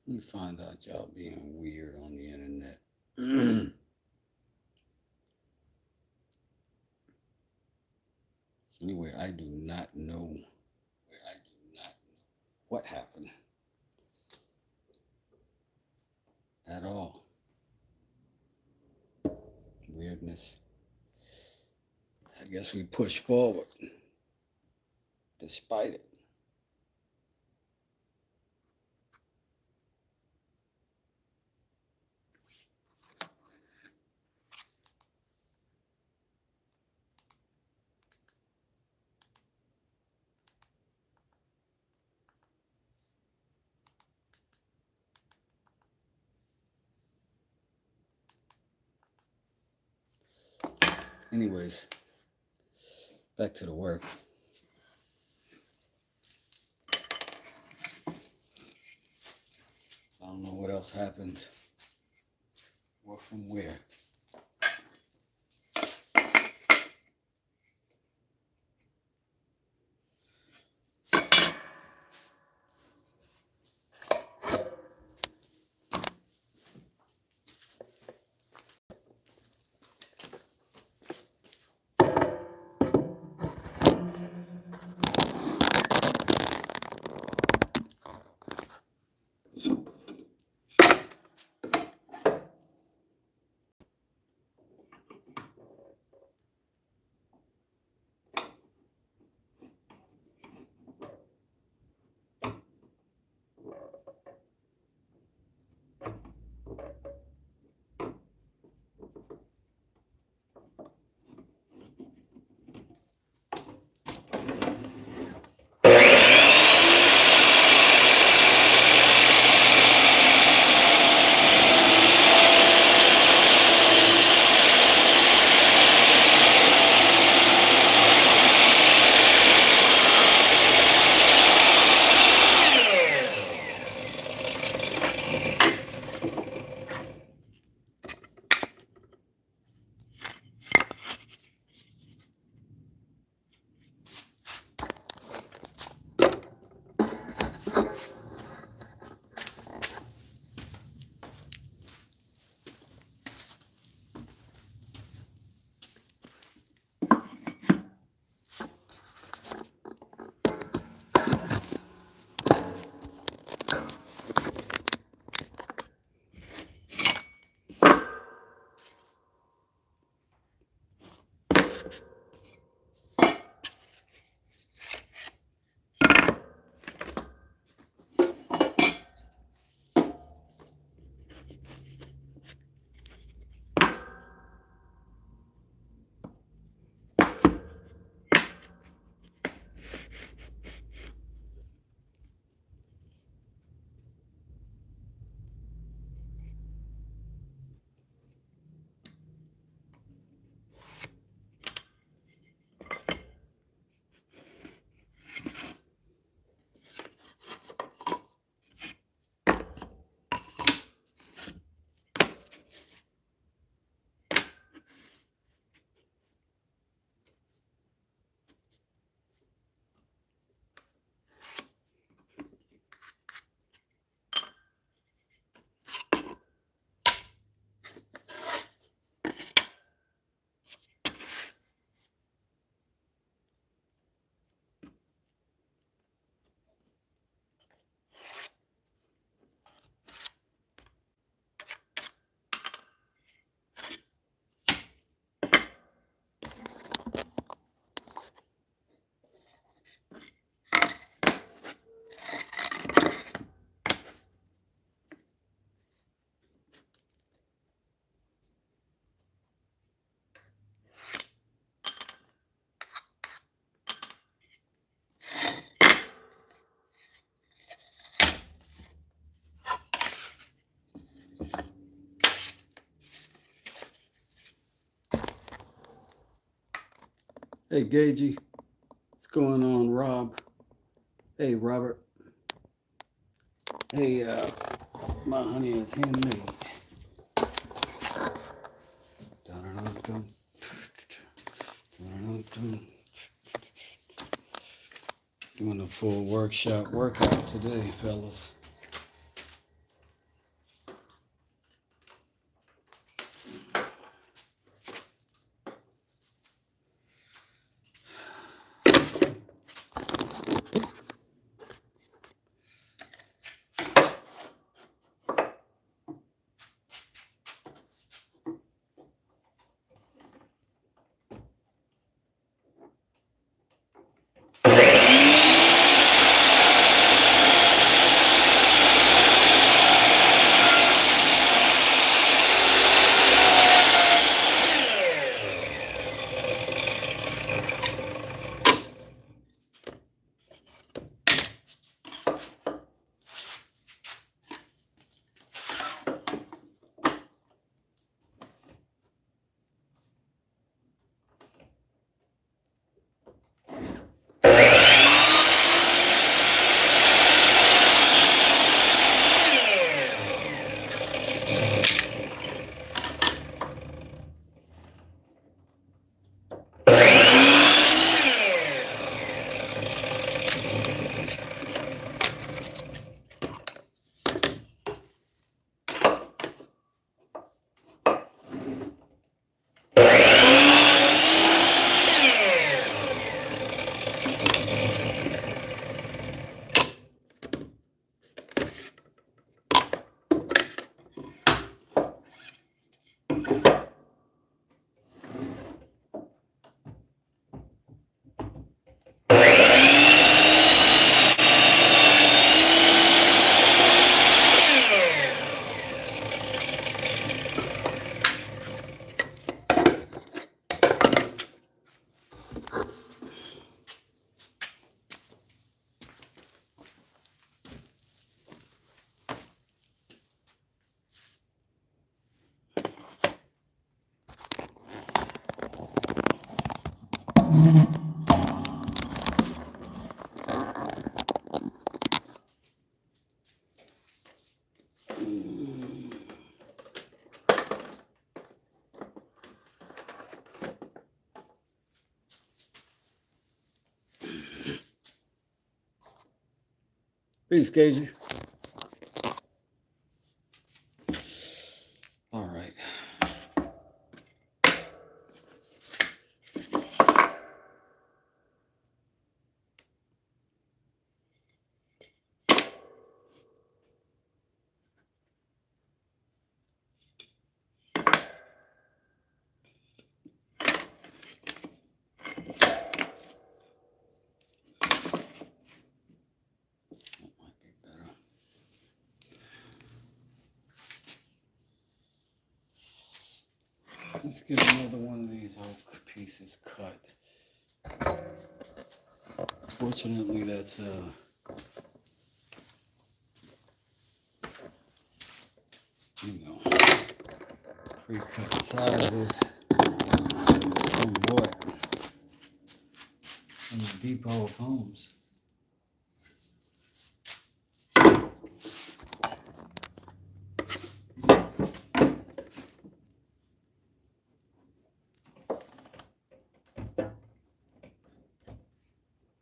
You find out y'all being weird on the internet. Anyway, I do not know what happened at all. Weirdness. I guess we push forward despite it. Anyways, back to the work. I don't know what else happened or from where. Hey, Gagey. What's going on, Rob? Hey, Robert. Hey, my honey is handmade. Dun-dun-dun-dun. Dun-dun-dun-dun. Doing a full workout today, fellas. Peace, Cajun. All right. Let's get another one of these oak pieces cut. Fortunately, that's pre-cut sizes from what? From the Depot of Homes.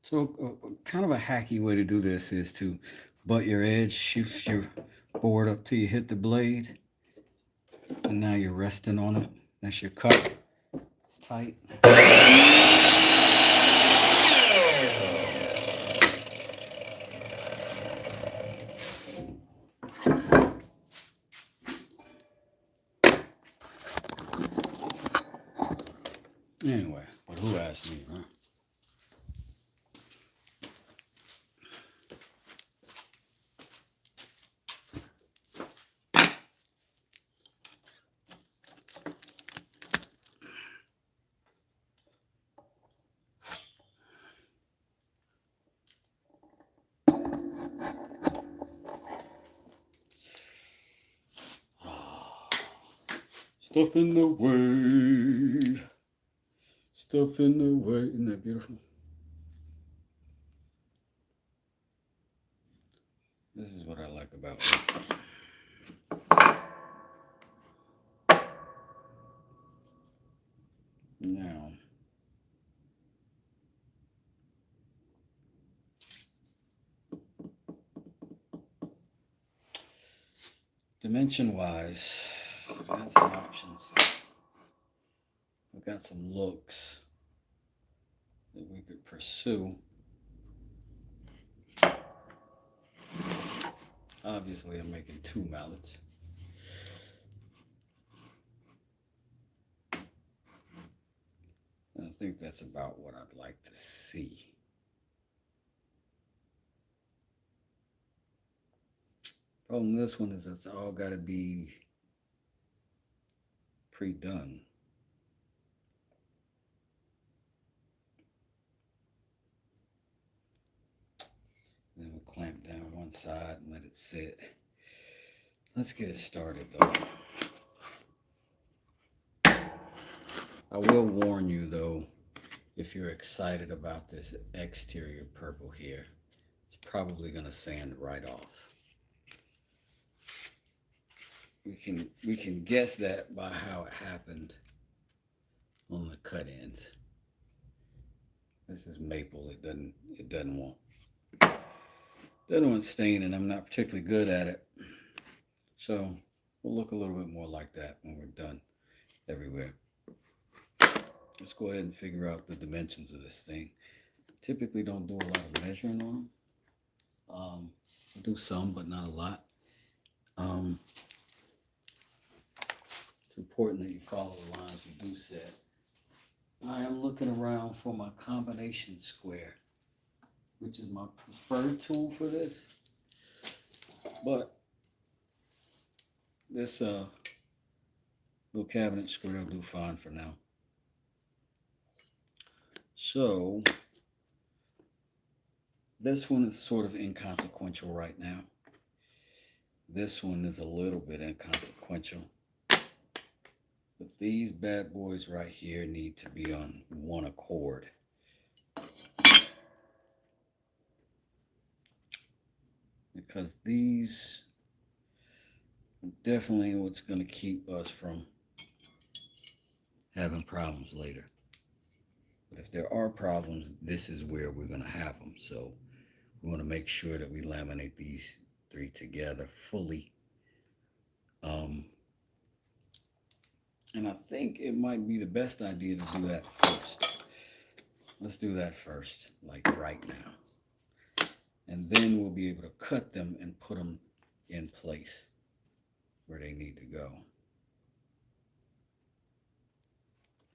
So kind of a hacky way to do this is to butt your edge, shift your board up till you hit the blade, and now you're resting on it. That's your cut. It's tight. Anyway, but who asked me, huh? Stuff in the way. Stuff in the way. Isn't that beautiful? This is what I like about it. Now, dimension-wise, we've got some options. We've got some looks that we could pursue. Obviously, I'm making 2 mallets. And I think that's about what I'd like to see. Problem with this one is it's all got to be pre-done. Then we'll clamp down one side and let it sit. Let's get it started though. I will warn you though, if you're excited about this exterior purple here, it's probably going to sand right off. We can guess that by how it happened on the cut ends. This is maple. It doesn't want stain, and I'm not particularly good at it. So we'll look a little bit more like that when we're done everywhere. Let's go ahead and figure out the dimensions of this thing. Typically don't do a lot of measuring on them. I do some, but not a lot. It's important that you follow the lines you do set. I am looking around for my combination square, which is my preferred tool for this. But this little cabinet square will do fine for now. So this one is sort of inconsequential right now. This one is a little bit inconsequential. But these bad boys right here need to be on one accord. Because these Definitely what's going to keep us from having problems later. But if there are problems, this is where we're going to have them. So we want to make sure that we laminate these three together fully. And I think it might be the best idea to do that first. Let's do that first, like right now. And then we'll be able to cut them and put them in place where they need to go.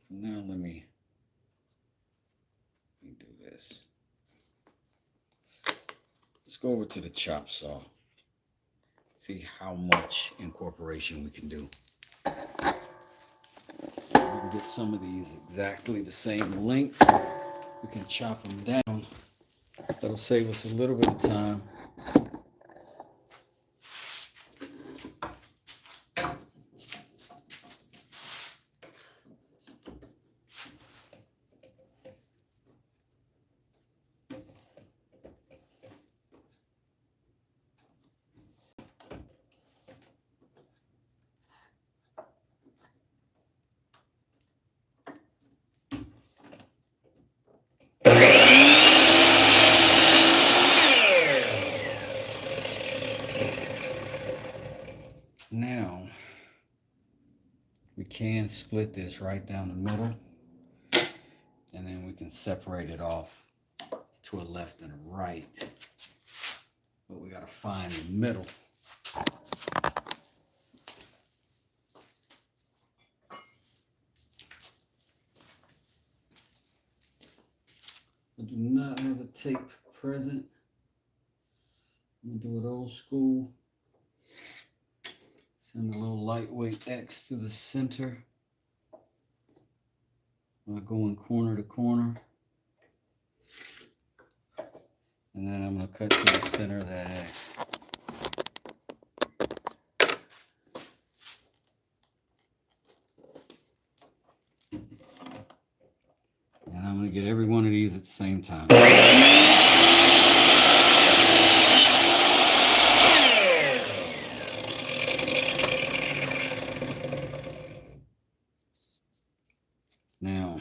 Now let me do this. Let's go over to the chop saw. See how much incorporation we can do. We can get some of these exactly the same length. We can chop them down. That'll save us a little bit of time. Now, we can split this right down the middle, and then we can separate it off to a left and a right. But we gotta find the middle. I do not have a tape present. I'm gonna do it old school. Send a little lightweight X to the center. I'm going corner to corner. And then I'm going to cut to the center of that X. And I'm going to get every one of these at the same time. Now,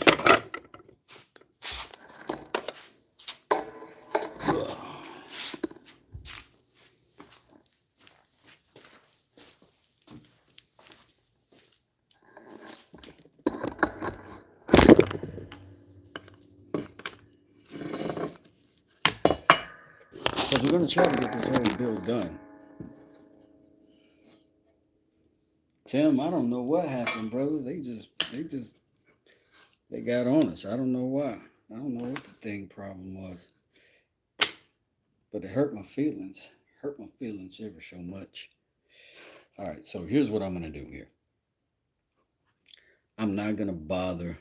because we're going to try to get this whole build done. Tim, I don't know what happened, brother. They got on us. I don't know why. I don't know what the thing problem was. But it hurt my feelings. Hurt my feelings ever so much. All right, so here's what I'm going to do here. I'm not going to bother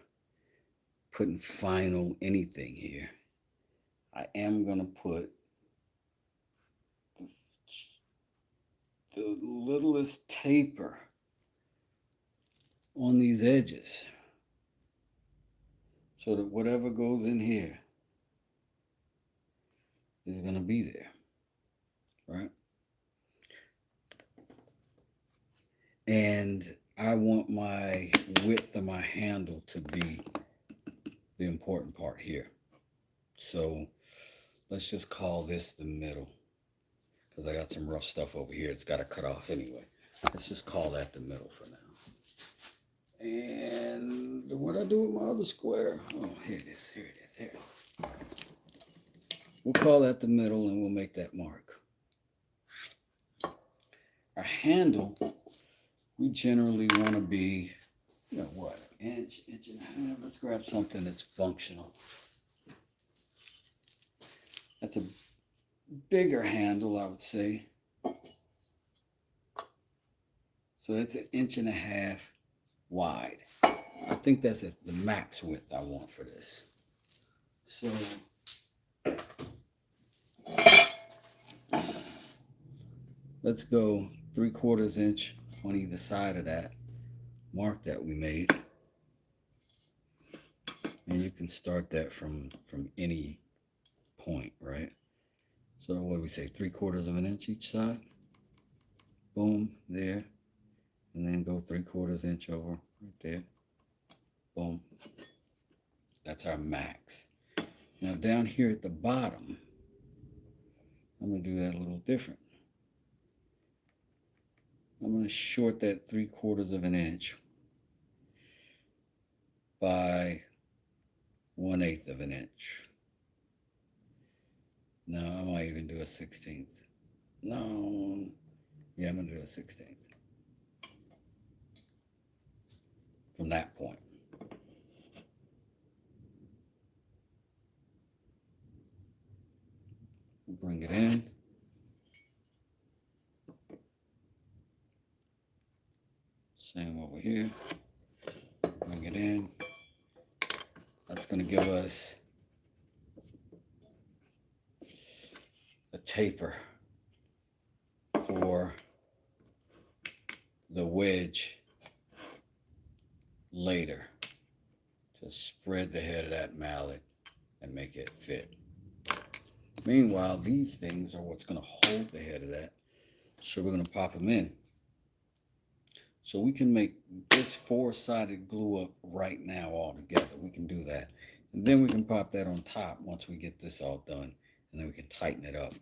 putting final anything here. I am going to put the littlest taper on these edges so that whatever goes in here is going to be there, right? And I want my width of my handle to be the important part here. So let's just call this the middle, because I got some rough stuff over here. It's got to cut off anyway. Let's just call that the middle for now. And what I do with my other square? Oh, here it is, here it is, here it is. We'll call that the middle and we'll make that mark. Our handle, we generally want to be, you know what, inch and a half. Let's grab something that's functional. That's a bigger handle, I would say. So that's 1.5 inches wide. I think that's the max width I want for this. So let's go 3/4 inch on either side of that mark that we made. And you can start that from any point, right? So what do we say, 3/4 of an inch each side? Boom, there. and then go 3/4 inch over right there. Boom. That's our max. Now down here at the bottom, I'm going to do that a little different. I'm going to short that 3/4 inch by 1/8 inch. No, I might even do a 1/16. No, yeah, I'm going to do a 1/16 from that point. Bring it in. Same over here. Bring it in. That's going to give us a taper for the wedge later to spread the head of that mallet and make it fit. Meanwhile, these things are what's going to hold the head of that. So we're going to pop them in. So we can make this 4-sided glue up right now all together. We can do that. And then we can pop that on top once we get this all done. And then we can tighten it up,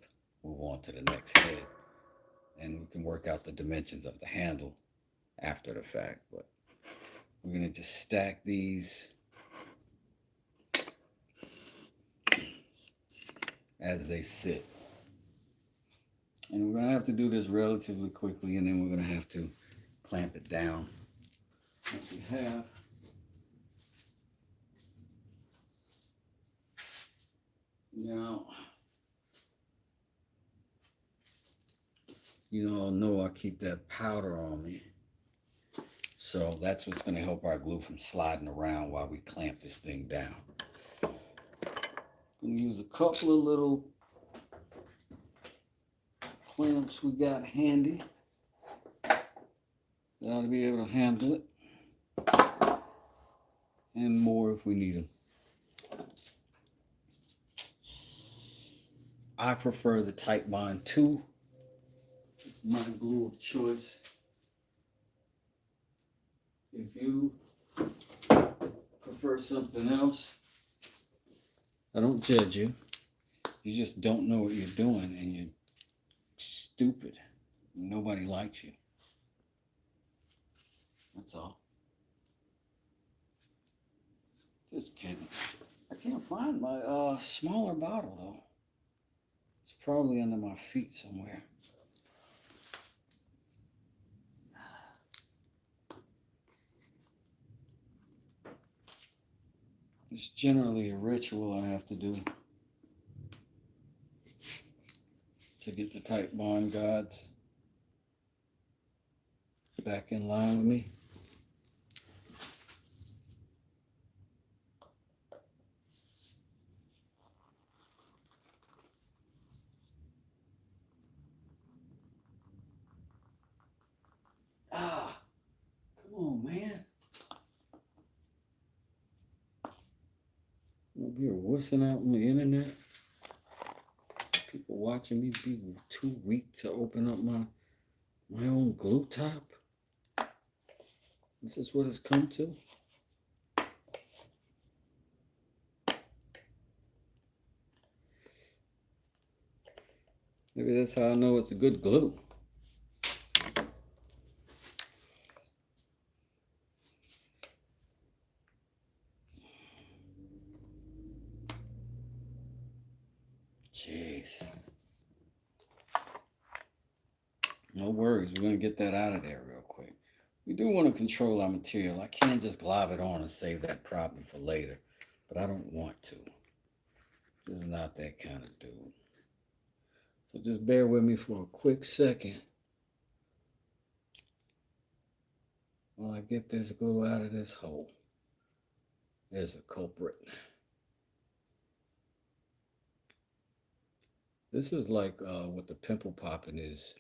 move on to the next head. And we can work out the dimensions of the handle after the fact. But we're going to just stack these as they sit. And we're going to have to do this relatively quickly, and then we're going to have to clamp it down. Once we have now, you all know I keep that powder on me. So that's what's going to help our glue from sliding around while we clamp this thing down. I'm going to use a couple of little clamps we got handy. That ought to be able to handle it. And more if we need them. I prefer the Titebond 2. It's my glue of choice. If you prefer something else, I don't judge you. You just don't know what you're doing and you're stupid. Nobody likes you. That's all. Just kidding. I can't find my smaller bottle though. It's probably under my feet somewhere. It's generally a ritual I have to do to get the Titebond gods back in line with me. Ah, come on, man. I'm here wussing out on the internet. People watching me be too weak to open up my own glue top. This is what it's come to. Maybe that's how I know it's a good glue. Jeez. No worries, we're going to get that out of there real quick. We do want to control our material. I can't just glob it on and save that problem for later, but I don't want to. This is not that kind of dude. So just bear with me for a quick second while I get this glue out of this hole. There's the culprit. This is like what the pimple popping is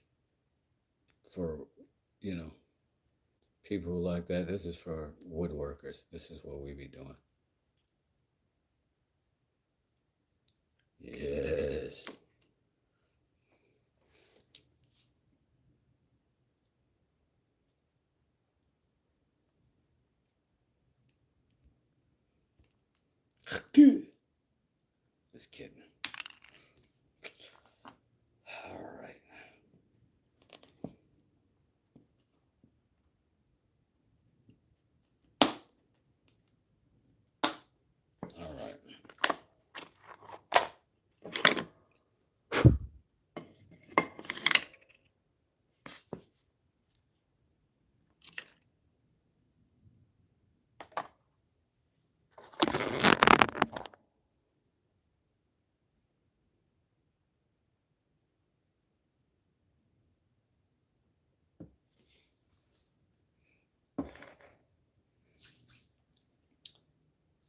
for, you know, people who like that. This is for woodworkers. This is what we be doing. Yes. Just kidding. All right. All right.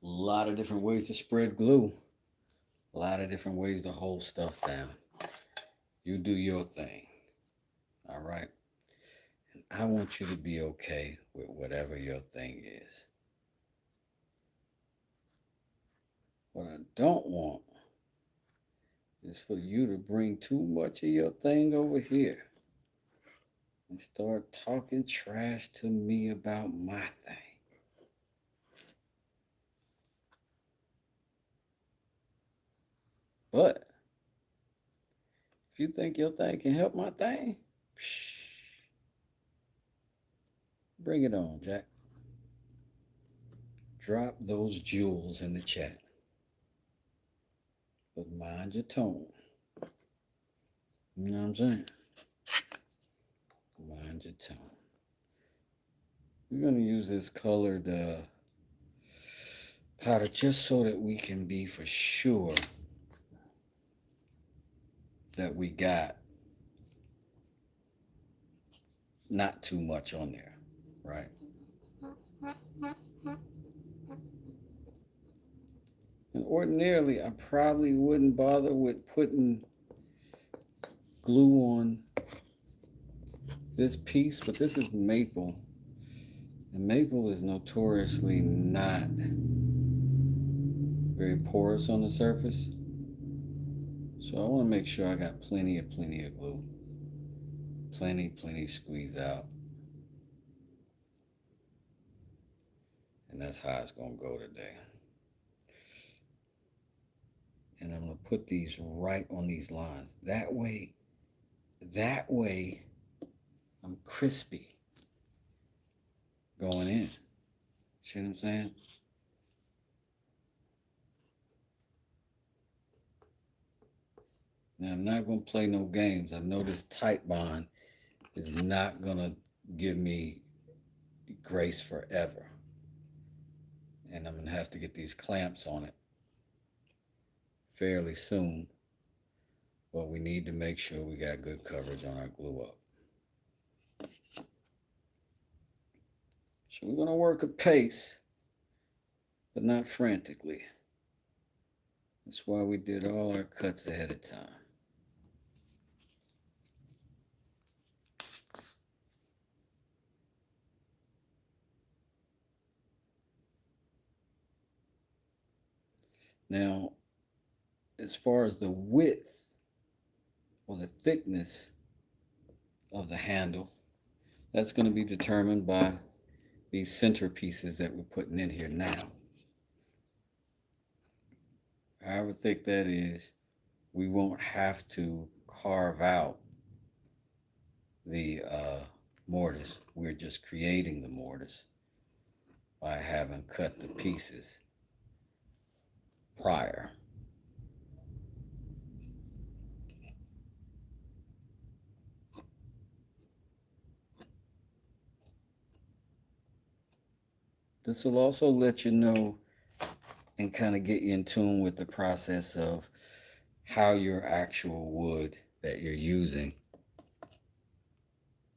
A lot of different ways to spread glue. A lot of different ways to hold stuff down. You do your thing. All right. And I want you to be okay with whatever your thing is. What I don't want is for you to bring too much of your thing over here and start talking trash to me about my thing. But if you think your thing can help my thing, bring it on, Jack. Drop those jewels in the chat. But mind your tone. You know what I'm saying? Mind your tone. We're going to use this colored powder just so that we can be for sure that we got not too much on there, right? And ordinarily, I probably wouldn't bother with putting glue on this piece, but this is maple. And maple is notoriously not very porous on the surface. So I want to make sure I got plenty of glue. Plenty squeeze out. And that's how it's going to go today. And I'm going to put these right on these lines. That way, I'm crispy going in. See what I'm saying? Now, I'm not going to play no games. I know this tight bond is not going to give me grace forever. And I'm going to have to get these clamps on it fairly soon. But we need to make sure we got good coverage on our glue up. So we're going to work at pace, but not frantically. That's why we did all our cuts ahead of time. Now, as far as the width or the thickness of the handle, that's going to be determined by these center pieces that we're putting in here now. However thick that is, we won't have to carve out the mortise. We're just creating the mortise by having cut the pieces prior. This will also let you know and kind of get you in tune with the process of how your actual wood that you're using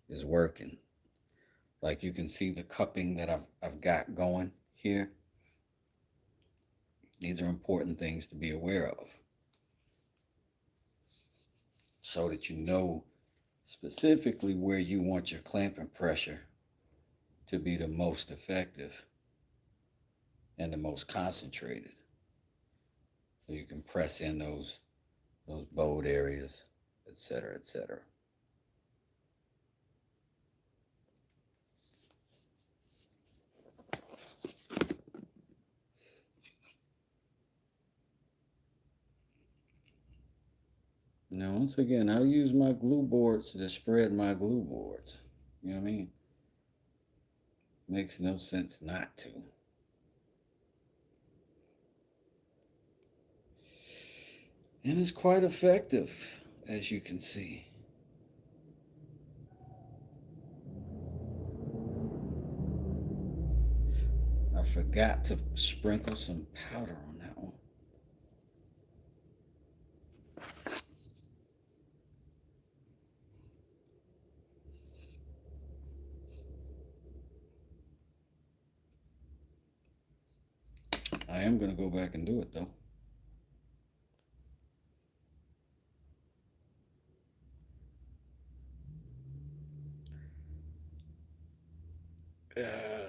is working. Like you can see the cupping that I've got going here. These are important things to be aware of so that you know specifically where you want your clamping pressure to be the most effective and the most concentrated. So you can press in those bowed areas, etc., etc. once again, I use my glue boards to spread my glue boards. You know what I mean? Makes no sense not to. And it's quite effective, as you can see. I forgot to sprinkle some powder on that one. I am going to go back and do it though.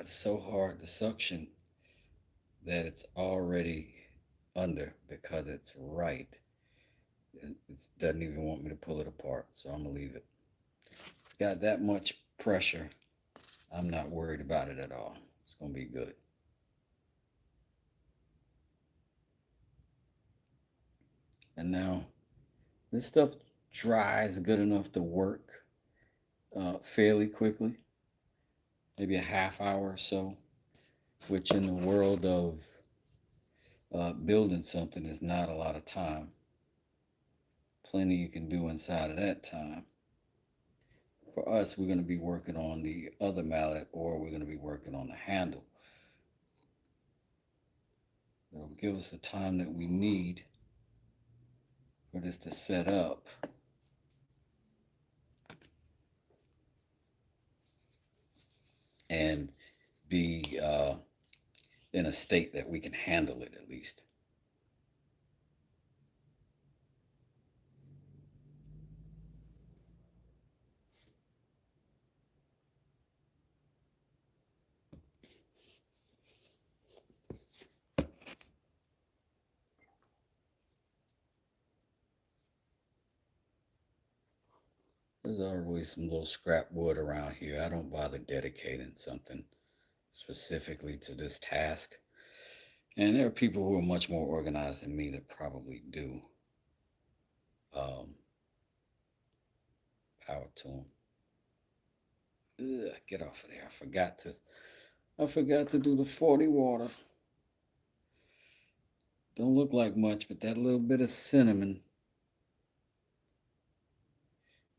It's so hard to suction that it's already under because it's right. It doesn't even want me to pull it apart, so I'm going to leave it. It's got that much pressure. I'm not worried about it at all. It's going to be good. And now this stuff dries good enough to work fairly quickly, maybe a half hour or so, which in the world of building something is not a lot of time. Plenty you can do inside of that time. For us, we're going to be working on the other mallet, or we're going to be working on the handle. It'll give us the time that we need for this to set up. And be in a state that we can handle it at least. There's always some little scrap wood around here. I don't bother dedicating something specifically to this task. And there are people who are much more organized than me that probably do. Power to them. Ugh, get off of there. I forgot to do the 40 water. Don't look like much, but that little bit of cinnamon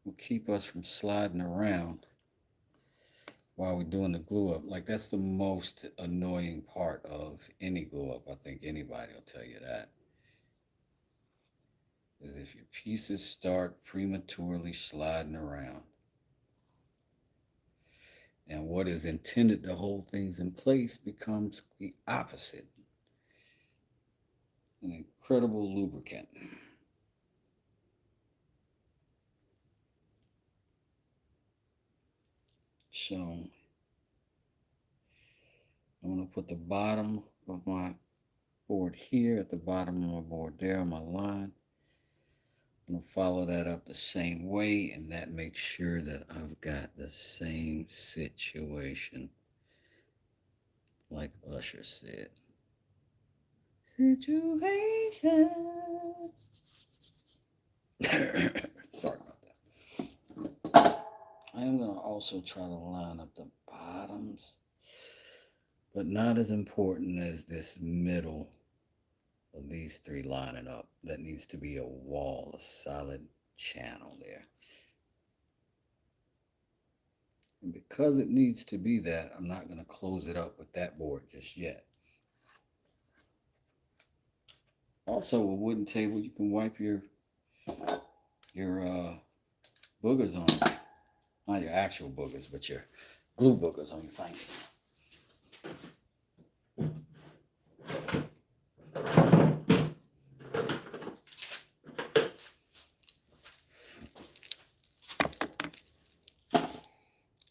will keep us from sliding around while we're doing the glue up. Like, that's the most annoying part of any glue up. I think anybody will tell you that. Is if your pieces start prematurely sliding around. And what is intended to hold things in place becomes the opposite. An incredible lubricant. So I'm going to put the bottom of my board here, at the bottom of my board there on my line. I'm going to follow that up the same way, and that makes sure that I've got the same situation, like Usher said. Situation. Sorry about that. I am going to also try to line up the bottoms, but not as important as this middle of these three lining up. That needs to be a wall, a solid channel there. And because it needs to be that, I'm not going to close it up with that board just yet. Also, a wooden table, you can wipe your boogers on it. Not your actual boogers, but your glue boogers on your fingers.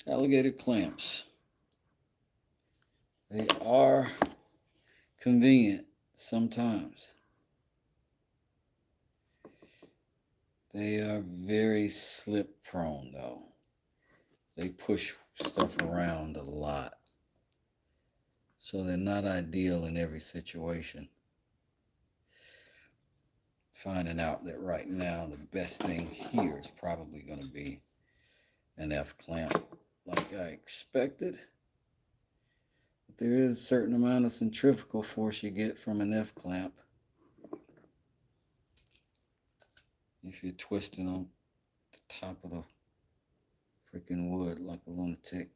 Alligator clamps. They are convenient sometimes. They are very slip prone though. They push stuff around a lot. So they're not ideal in every situation. finding out that right now the best thing here is probably going to be an F clamp like I expected. But there is a certain amount of centrifugal force you get from an F clamp if you're twisting on the top of the freaking wood like a lunatic.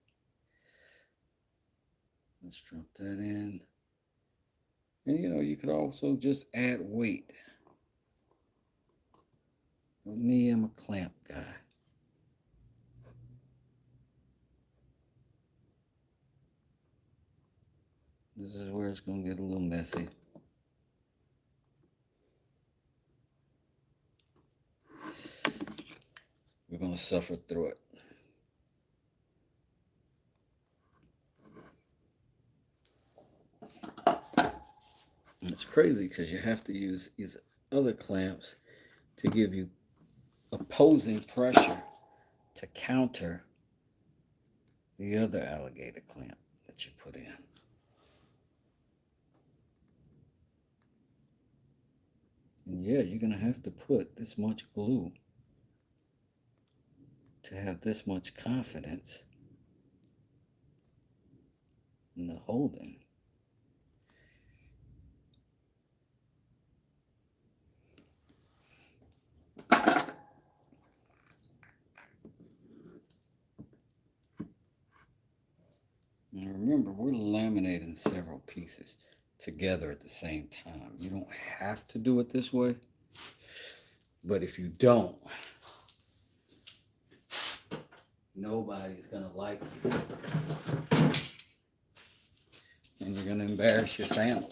Let's drop that in. And you know, you could also just add weight. But me, I'm a clamp guy. This is where it's going to get a little messy. We're going to suffer through it. And it's crazy because you have to use these other clamps to give you opposing pressure to counter the other alligator clamp that you put in. And yeah, you're going to have to put this much glue to have this much confidence in the holding. And remember, we're laminating several pieces together at the same time. You don't have to do it this way, but if you don't, nobody's gonna like you, and you're gonna embarrass your family,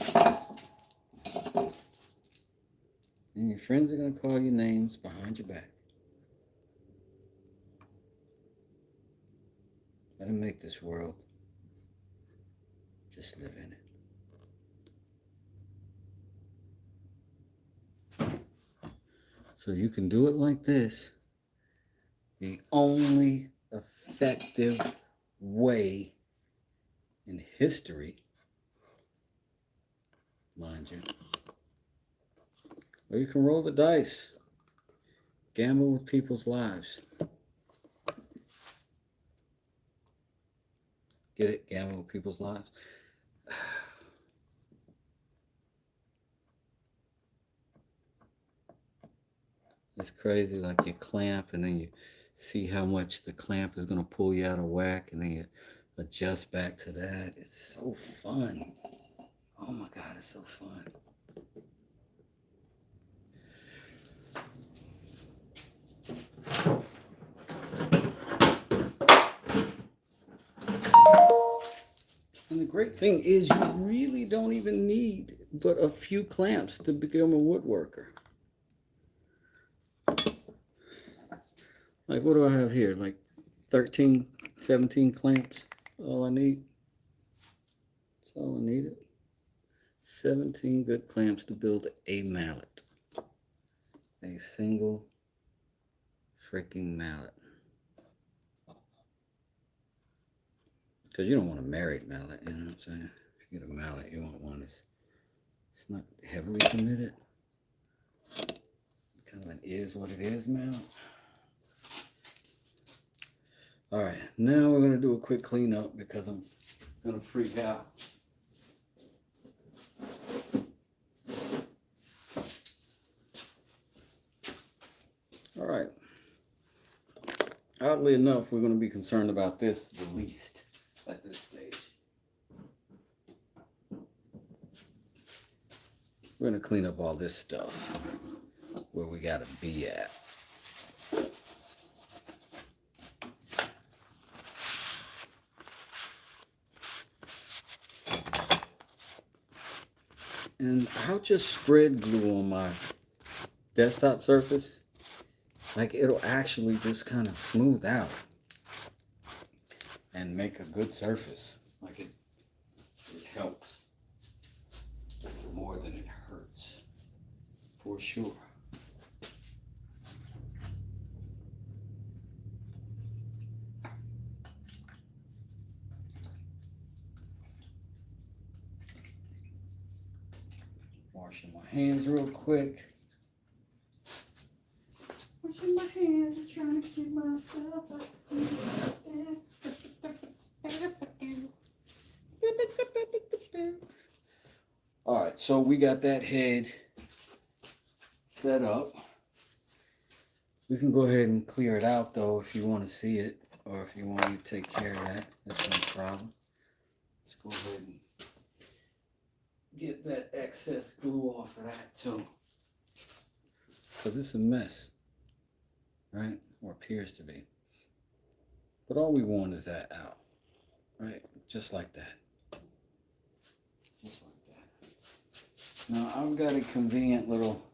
and your friends are gonna call you names behind your back. Let them make this world. Just live in it. So you can do it like this. The only effective way in history, mind you. Or you can roll the dice. Gamble with people's lives. Get it? Gamble with people's lives. It's crazy, like you clamp and then you see how much the clamp is going to pull you out of whack and then you adjust back to that. It's so fun. Oh my God, it's so fun. And the great thing is you really don't even need but a few clamps to become a woodworker. Like, what do I have here? Like 13, 17 clamps. All I need. That's all I needed. 17 good clamps to build a mallet. A single freaking mallet. Because you don't want a married mallet, you know what I'm saying? If you get a mallet, you want one that's it's not heavily committed. Kind of an is what it is mallet. All right, now we're going to do a quick cleanup because I'm going to freak out. All right. Oddly enough, we're going to be concerned about this the least at this stage. We're going to clean up all this stuff where we got to be at. And I'll just spread glue on my desktop surface. Like, it'll actually just kind of smooth out and make a good surface. Like, it helps more than it hurts, for sure. Washing my hands real quick. All right, so we got that head set up. We can go ahead and clear it out though if you want to see it, or if you want me to take care of that. That's no problem. Let's go ahead and get that excess glue off of that too, because it's a mess, right? Or appears to be. But all we want is that out, right? Just like that. Just like that. Now I've got a convenient little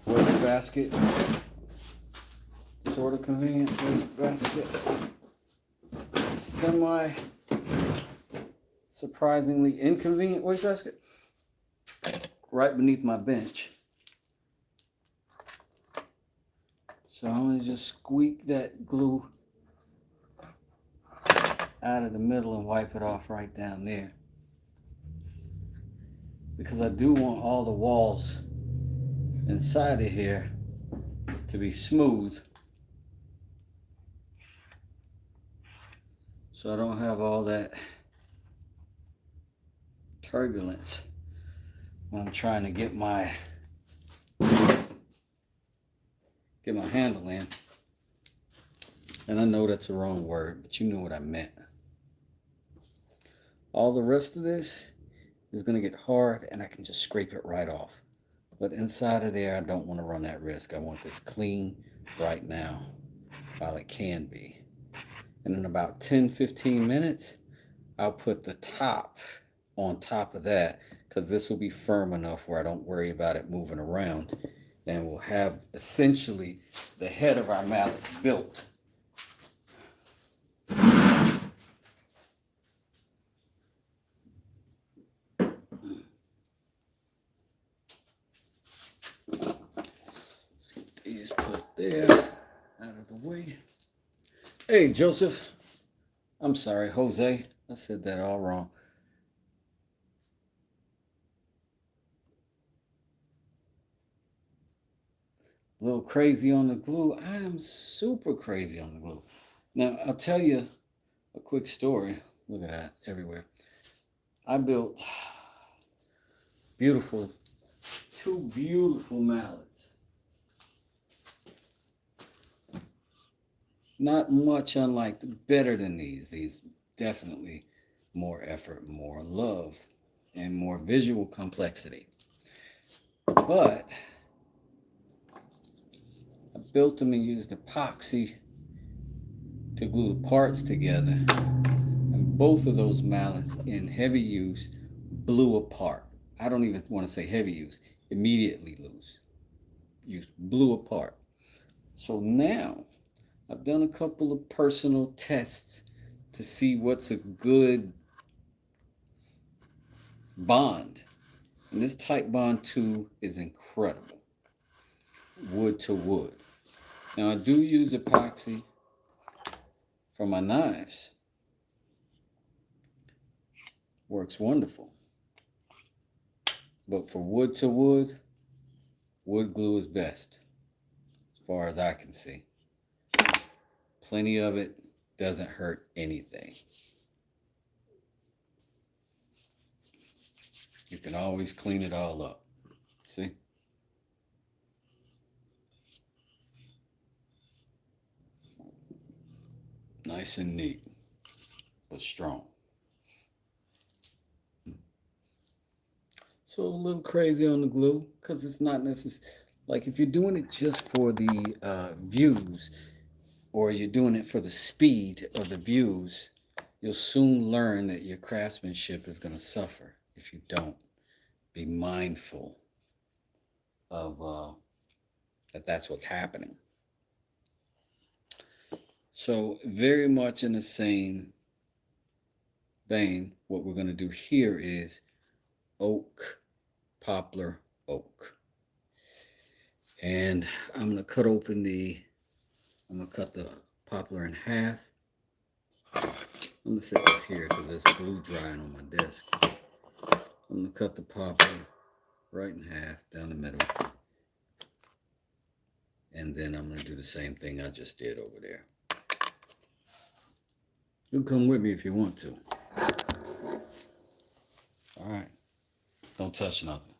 waste basket. Sort of convenient waste basket. Semi surprisingly inconvenient waste basket. Right beneath my bench. So I'm going to just squeak that glue out of the middle and wipe it off right down there. Because I do want all the walls inside of here to be smooth. So I don't have all that turbulence when I'm trying to get my handle in. And I know that's the wrong word, but you know what I meant. All the rest of this is going to get hard and I can just scrape it right off. But inside of there, I don't want to run that risk. I want this clean right now while it can be. And in about 10-15 minutes, I'll put the top on top of that, because this will be firm enough where I don't worry about it moving around. And we'll have essentially the head of our mallet built. Let's get these put there, out of the way. Hey, Joseph. I'm sorry, Jose. I said that all wrong. A little crazy on the glue. I am super crazy on the glue. Now, I'll tell you a quick story. Look at that everywhere. I built two beautiful mallets. Not much unlike, better than these. These definitely more effort, more love, and more visual complexity. But I built them and used epoxy to glue the parts together. And both of those mallets in heavy use blew apart. I don't even want to say heavy use, immediately blew apart. So now I've done a couple of personal tests to see what's a good bond. And this Type Bond 2 is incredible. Wood to wood. Now I do use epoxy for my knives. Works wonderful. But for wood to wood, wood glue is best, as far as I can see. Plenty of it, doesn't hurt anything. You can always clean it all up. See? Nice and neat, but strong. So a little crazy on the glue, because it's not necessary. Like if you're doing it just for the views, or you're doing it for the speed of the views, you'll soon learn that your craftsmanship is going to suffer if you don't be mindful of that's what's happening. So very much in the same vein, what we're going to do here is oak, poplar, oak. And I'm going to cut the poplar in half. I'm going to set this here because there's glue drying on my desk. I'm going to cut the poplar right in half down the middle. And then I'm going to do the same thing I just did over there. You can come with me if you want to. All right. Don't touch nothing.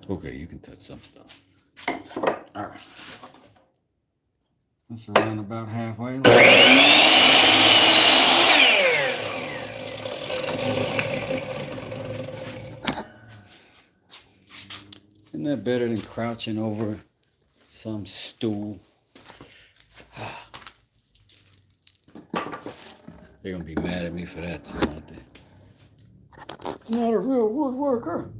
Okay, you can touch some stuff. All right. That's around about halfway. Isn't that better than crouching over some stool? They're going to be mad at me for that too, aren't they? Not a real woodworker.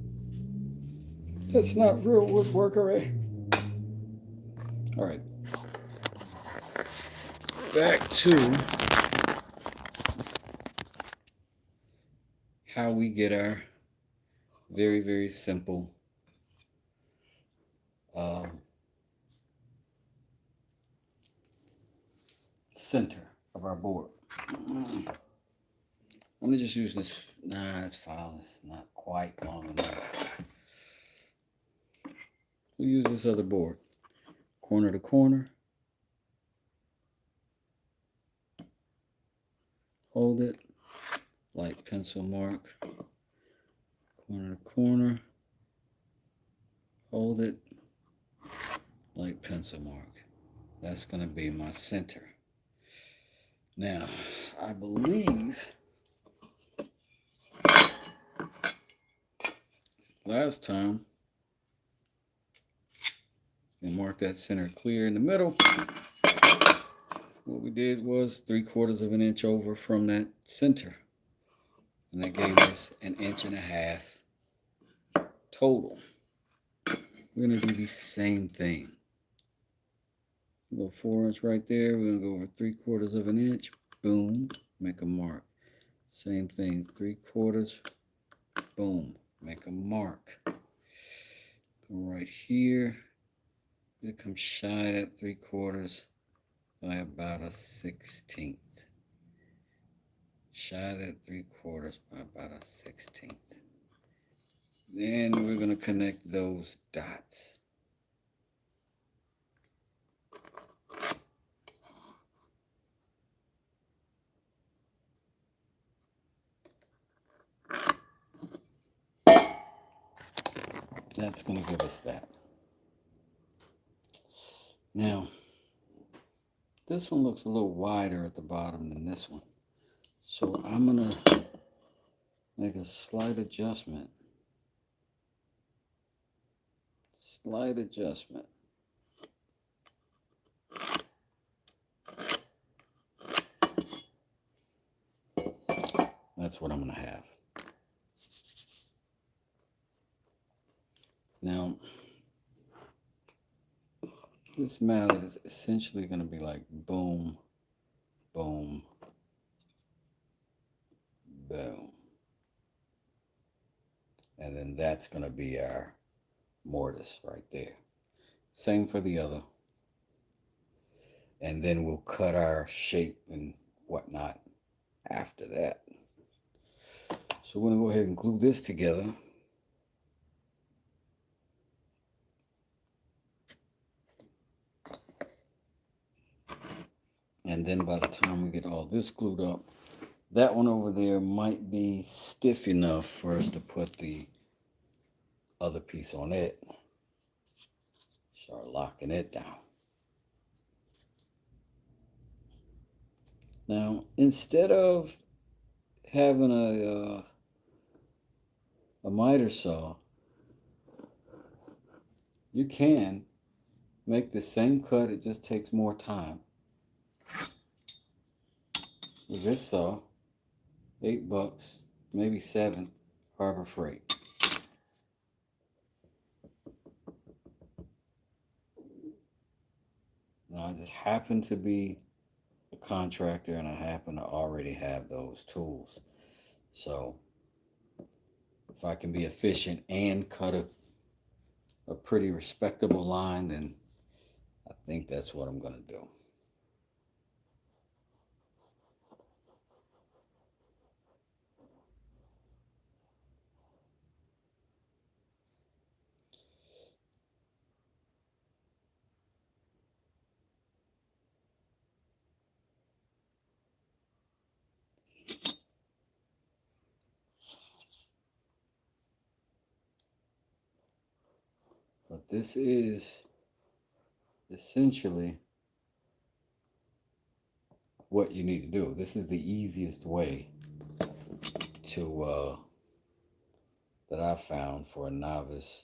That's not real woodworker, eh? All right. Back to how we get our very, very simple center of our board. Let me just use this. Nah, this file is not quite long enough. We'll use this other board. Corner to corner. Hold it. Light pencil mark. Corner to corner. Hold it. Light pencil mark. That's going to be my center. Now, I believe last time we marked that center clear in the middle. What we did was 3/4 of an inch over from that center. And that gave us 1.5 inches total. We're going to do the same thing. We'll go 4 inch right there. We're going to go over 3/4 of an inch. Boom. Make a mark. Same thing. 3/4. Boom. Make a mark. Go right here. It comes shy at 3/4 by about 1/16. Shy at 3/4 by about 1/16. Then we're going to connect those dots. That's going to give us that. Now, this one looks a little wider at the bottom than this one. So I'm going to make a slight adjustment. Slight adjustment. That's what I'm going to have. Now, this mallet is essentially going to be like boom, boom, boom. And then that's going to be our mortise right there. Same for the other. And then we'll cut our shape and whatnot after that. So we're going to go ahead and glue this together. And then by the time we get all this glued up, that one over there might be stiff enough for us to put the other piece on it. Start locking it down. Now, instead of having a miter saw, you can make the same cut. It just takes more time. With this saw, $8, maybe $7, Harbor Freight. Now, I just happen to be a contractor and I happen to already have those tools. So, if I can be efficient and cut a pretty respectable line, then I think that's what I'm going to do. this is essentially what you need to do. This is the easiest way to that I've found for a novice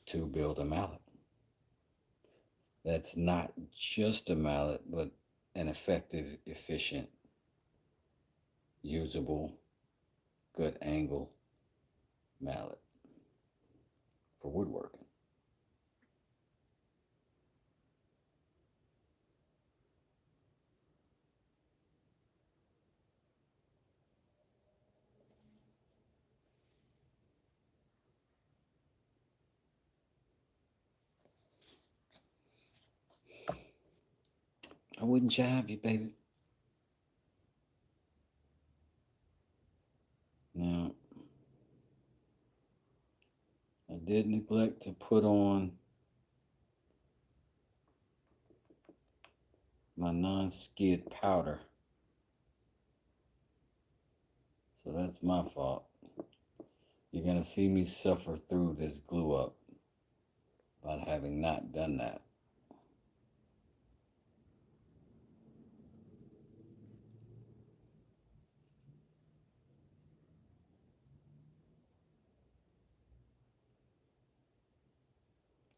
to build a mallet. That's not just a mallet, but an effective, efficient, usable, good angle mallet for woodworking. I wouldn't jive you, baby. Now, I did neglect to put on my non-skid powder. So that's my fault. You're going to see me suffer through this glue up about having not done that.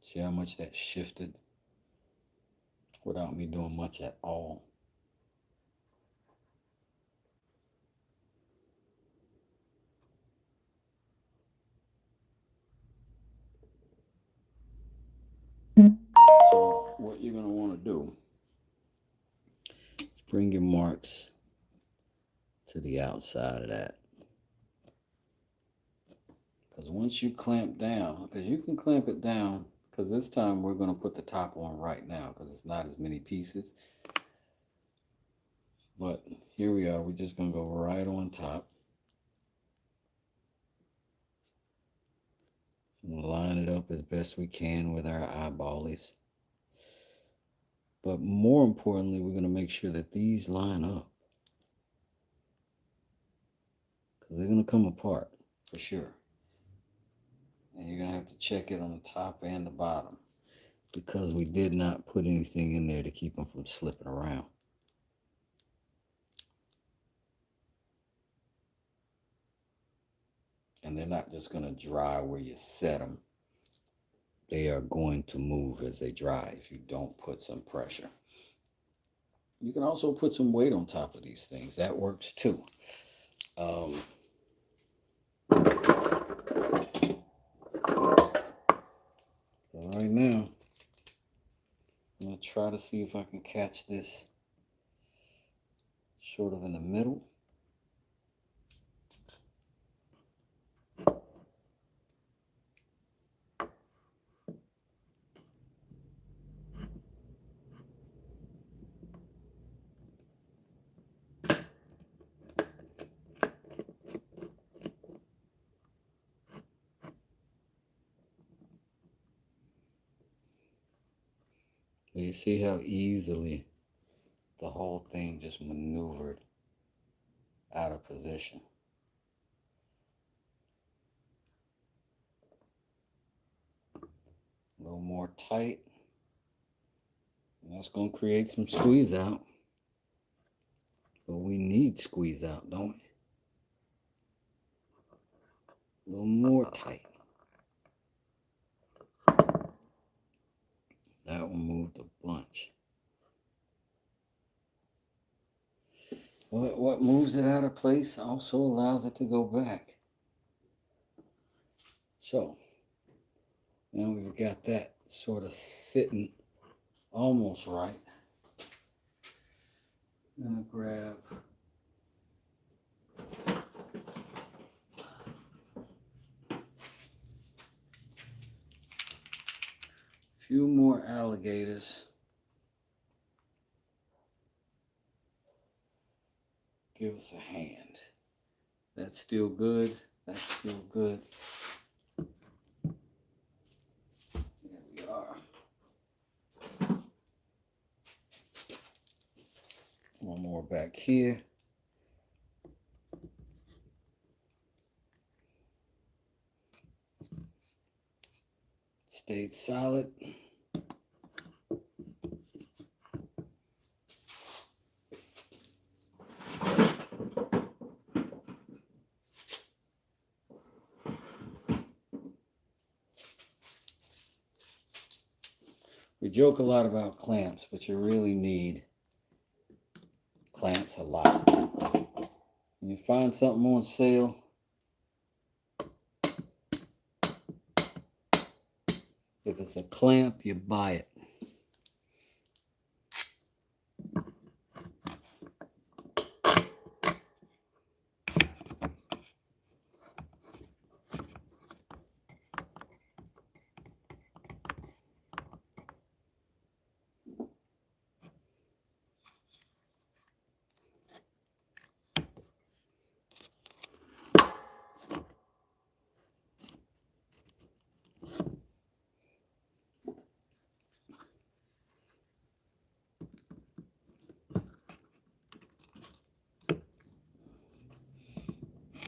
See how much that shifted without me doing much at all. So what you're going to want to do is bring your marks to the outside of that. Because once you clamp down, because you can clamp it down, because this time we're going to put the top on right now because it's not as many pieces. But here we are. We're just going to go right on top. And line it up as best we can with our eyeballies. But more importantly, we're going to make sure that these line up. Because they're going to come apart for sure. And you're going to have to check it on the top and the bottom. Because we did not put anything in there to keep them from slipping around. And they're not just going to dry where you set them. They are going to move as they dry if you don't put some pressure. You can also put some weight on top of these things. That works too. Right now, I'm going to try to see if I can catch this sort of in the middle. You see how easily the whole thing just maneuvered out of position. A little more tight. And that's going to create some squeeze out. But we need squeeze out, don't we? A little more tight. That one moved a bunch. What moves it out of place also allows it to go back. So, now we've got that sort of sitting almost right. I'm going to grab a few more alligators. Give us a hand. That's still good. That's still good. There we are. One more back here. stayed solid. We joke a lot about clamps, but you really need clamps a lot. When you find something on sale, if it's a clamp, you buy it.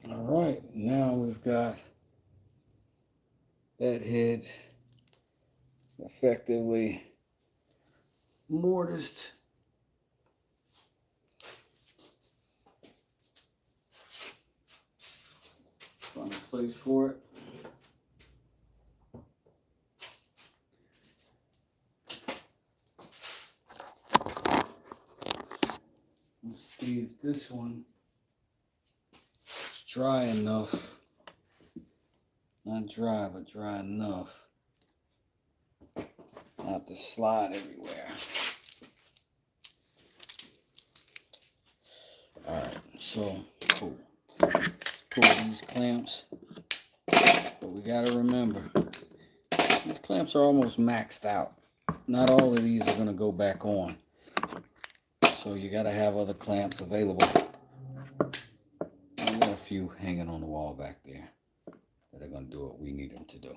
All right, now we've got that head effectively mortised. Find a place for it. Let's see if this one is dry enough. Not dry, but dry enough not to slide everywhere. All right, so cool. Let's pull these clamps. But we got to remember, these clamps are almost maxed out. Not all of these are going to go back on. So you got to have other clamps available. I've got a few hanging on the wall back there that are going to do what we need them to do.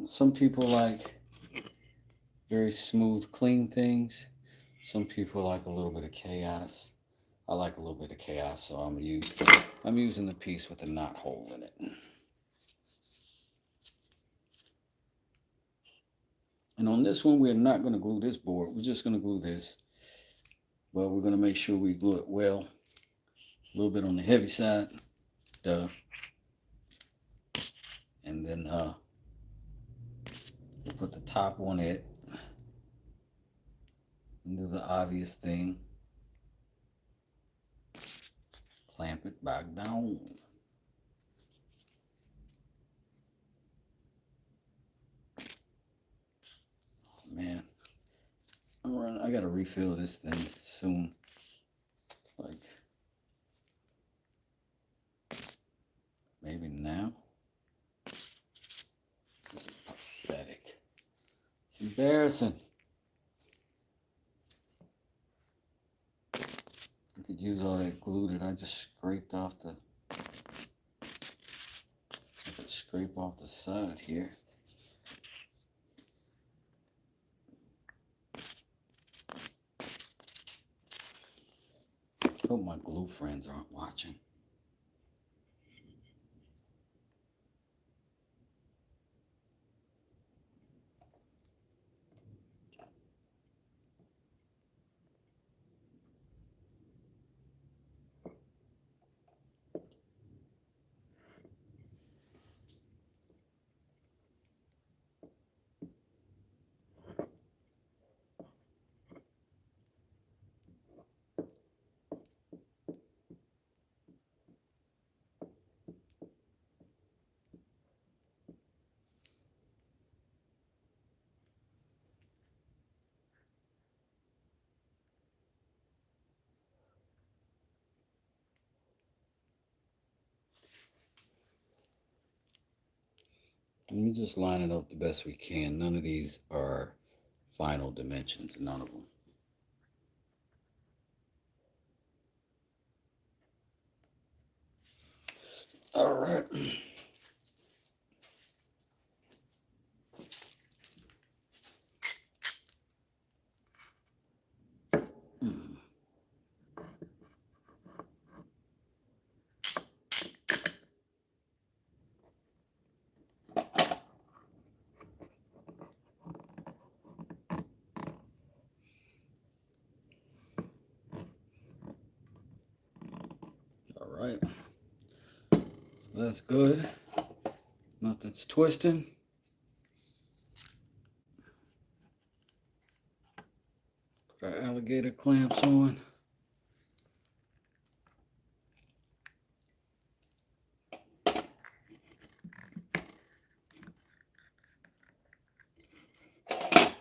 Some people like very smooth, clean things. Some people like a little bit of chaos. I like a little bit of chaos, so I'm using the piece with the knot hole in it. And on this one, we're not going to glue this board. We're just going to glue this. But we're going to make sure we glue it well. A little bit on the heavy side. Duh. And then we'll put the top on it. And do the obvious thing. Clamp it back down. Man, I gotta refill this thing soon. Like, maybe now. This is pathetic. It's embarrassing. I could use all that glue that I just scraped off the. I could scrape off the side here. Hope my glue friends aren't watching. Let me just line it up the best we can. None of these are final dimensions, none of them. All right. right? So that's good. Nothing's twisting. Put our alligator clamps on.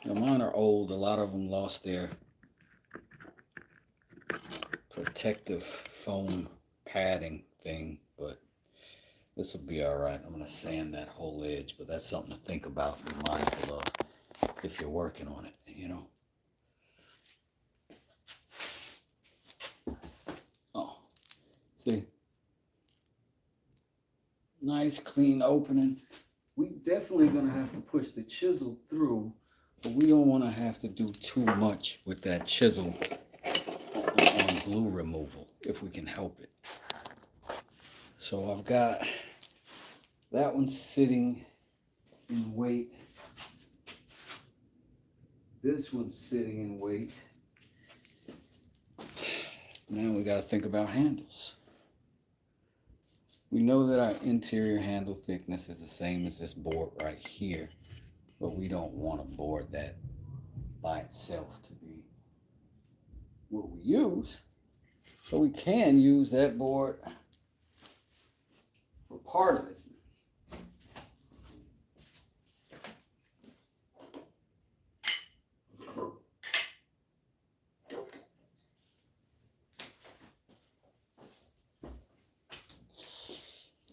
Now mine are old. A lot of them lost their protective foam padding thing, but this will be all right. I'm going to sand that whole edge, but that's something to think about, be mindful of if you're working on it, you know. Oh, see, nice clean opening. We definitely going to have to push the chisel through, but we don't want to have to do too much with that chisel on glue removal if we can help it. So I've got that one sitting in weight. This one's sitting in weight. Now we got to think about handles. We know that our interior handle thickness is the same as this board right here, but we don't want a board that by itself to be what we use. So we can use that board for part of it.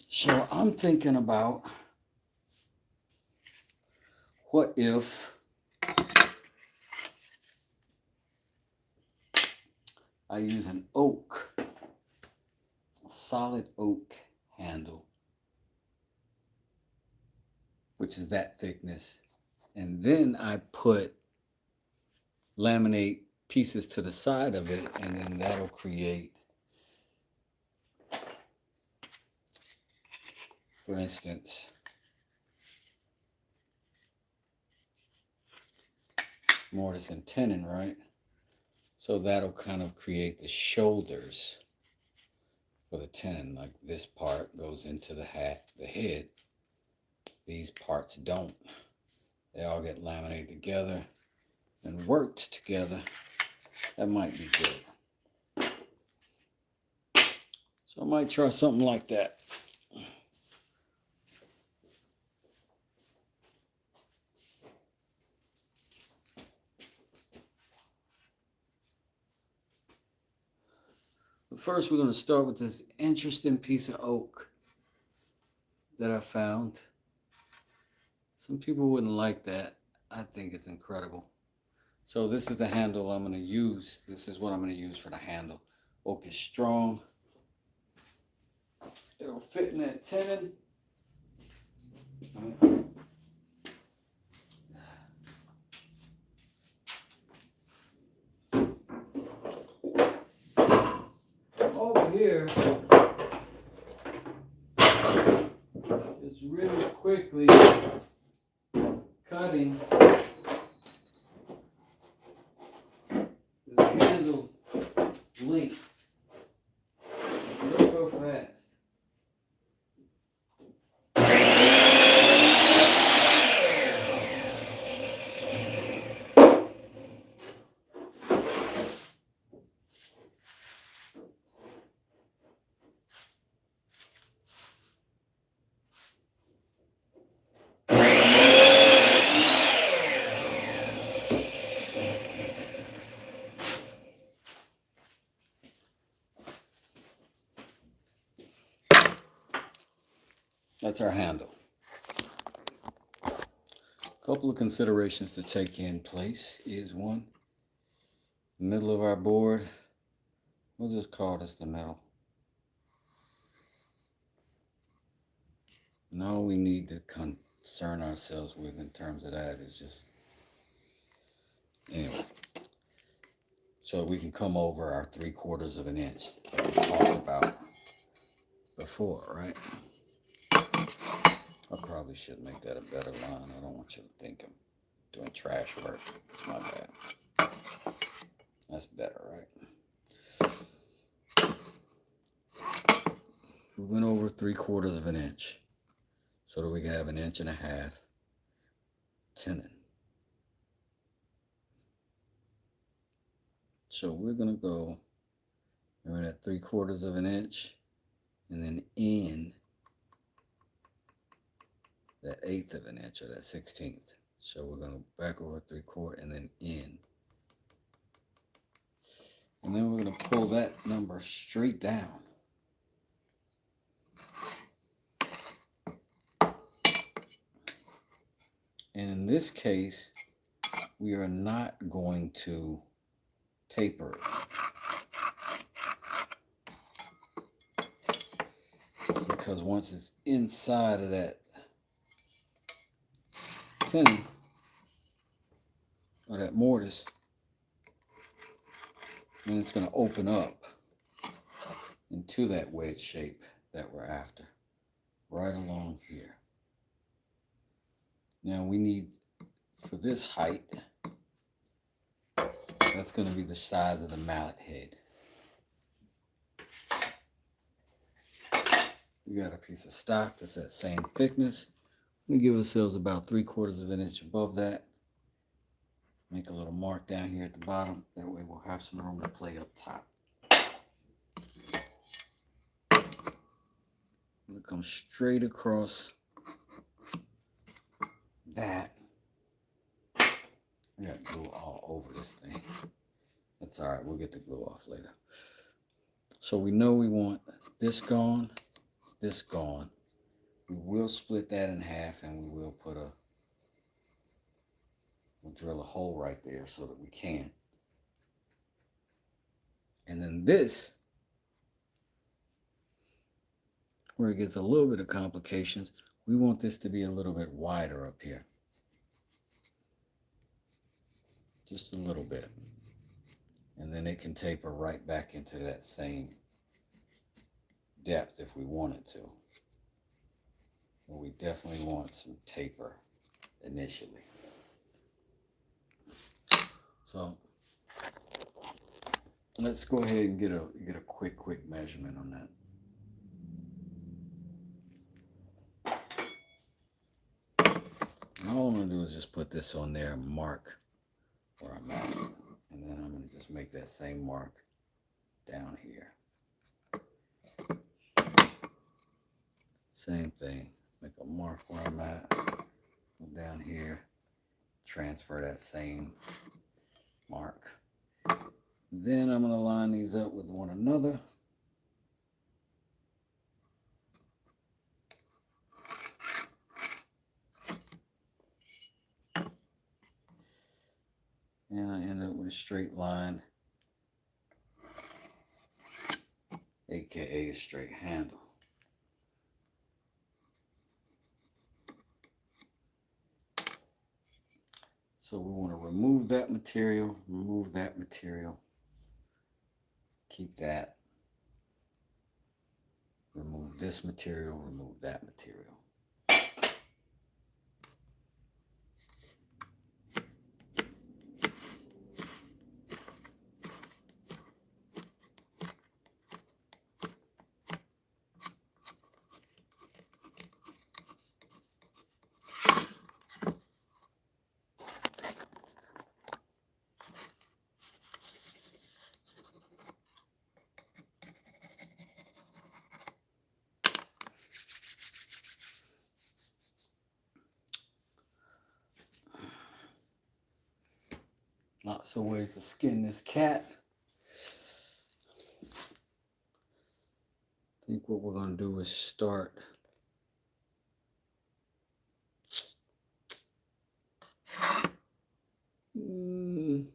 So I'm thinking about, what if I use an oak, a solid oak handle, which is that thickness, and then I put laminate pieces to the side of it, and then that'll create, for instance, mortise and tenon, right? So that'll kind of create the shoulders for the tenon. Like this part goes into the head. These parts don't. They all get laminated together and worked together. That might be good. So I might try something like that. But first we're going to start with this interesting piece of oak that I found. Some people wouldn't like that. I think it's incredible. So this is the handle I'm going to use. This is what I'm going to use for the handle. Oak is strong. It'll fit in that tenon. Over here, just really quickly cutting the handle length. Don't go fast. That's our handle. A couple of considerations to take in place is one, middle of our board, we'll just call this the middle. And all we need to concern ourselves with in terms of that is just, anyway, so we can come over our 3/4 of an inch that we talked about before, right? I probably should make that a better line. I don't want you to think I'm doing trash work. It's my bad. That's better, right? we went over 3/4 of an inch so that we can have 1.5 inch tenon. So we're going to go at 3/4 of an inch and then in that 1/8 of an inch or that 1/16. So we're going to back over 3/4 and then in. And then we're going to pull that number straight down. And in this case, we are not going to taper it. Because once it's inside of that tenon or that mortise, then it's going to open up into that wedge shape that we're after, right along here. Now we need, for this height, that's going to be the size of the mallet head. We got a piece of stock that's that same thickness. We give ourselves about 3/4 of an inch above that. Make a little mark down here at the bottom. That way we'll have some room to play up top. We'll come straight across that. I got glue all over this thing. That's all right. We'll get the glue off later. So we know we want this gone, this gone. We will split that in half and we will put a, we'll drill a hole right there so that we can. And then this, where it gets a little bit of complications, we want this to be a little bit wider up here. Just a little bit. And then it can taper right back into that same depth if we wanted to. But we definitely want some taper initially. So let's go ahead and get a quick measurement on that. And all I'm going to do is just put this on there and mark where I'm at. And then I'm going to just make that same mark down here. Same thing. Make a mark where I'm at. Go down here. Transfer that same mark. Then I'm going to line these up with one another. And I end up with a straight line, aka a straight handle. So we want to remove that material, keep that, remove this material, remove that material. Lots of ways to skin this cat. I think what we're going to do is start maybe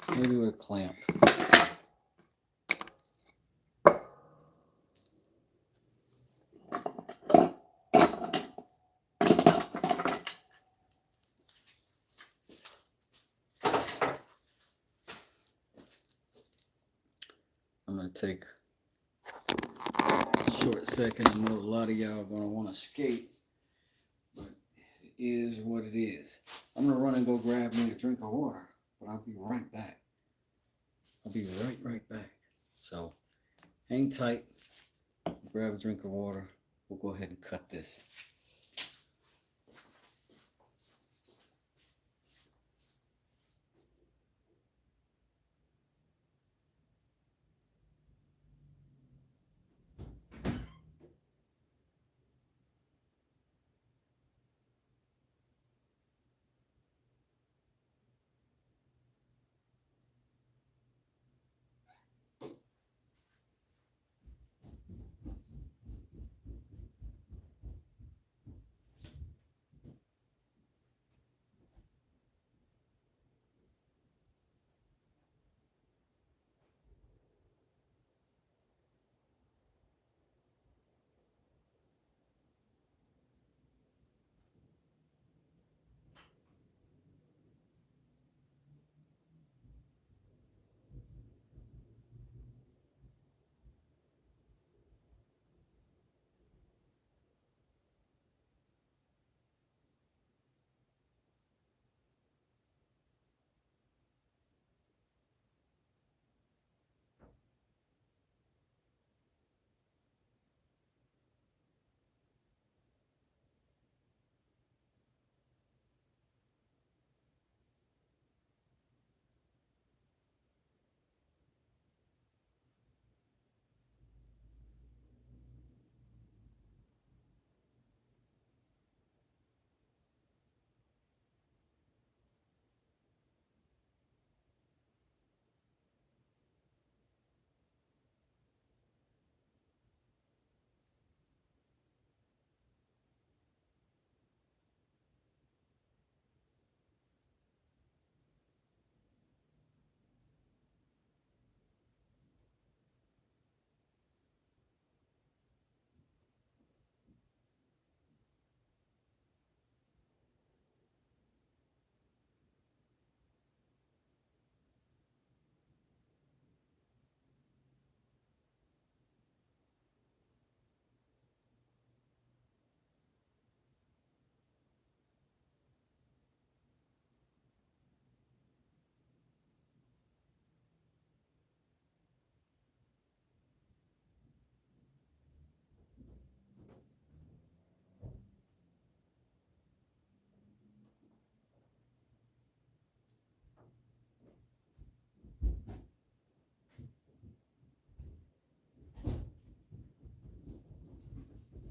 with a clamp. I'm going to take a short second. I know a lot of y'all are going to want to skate, but it is what it is. I'm going to run and go grab me a drink of water, but I'll be right back. I'll be right back. So hang tight, grab a drink of water. We'll go ahead and cut this.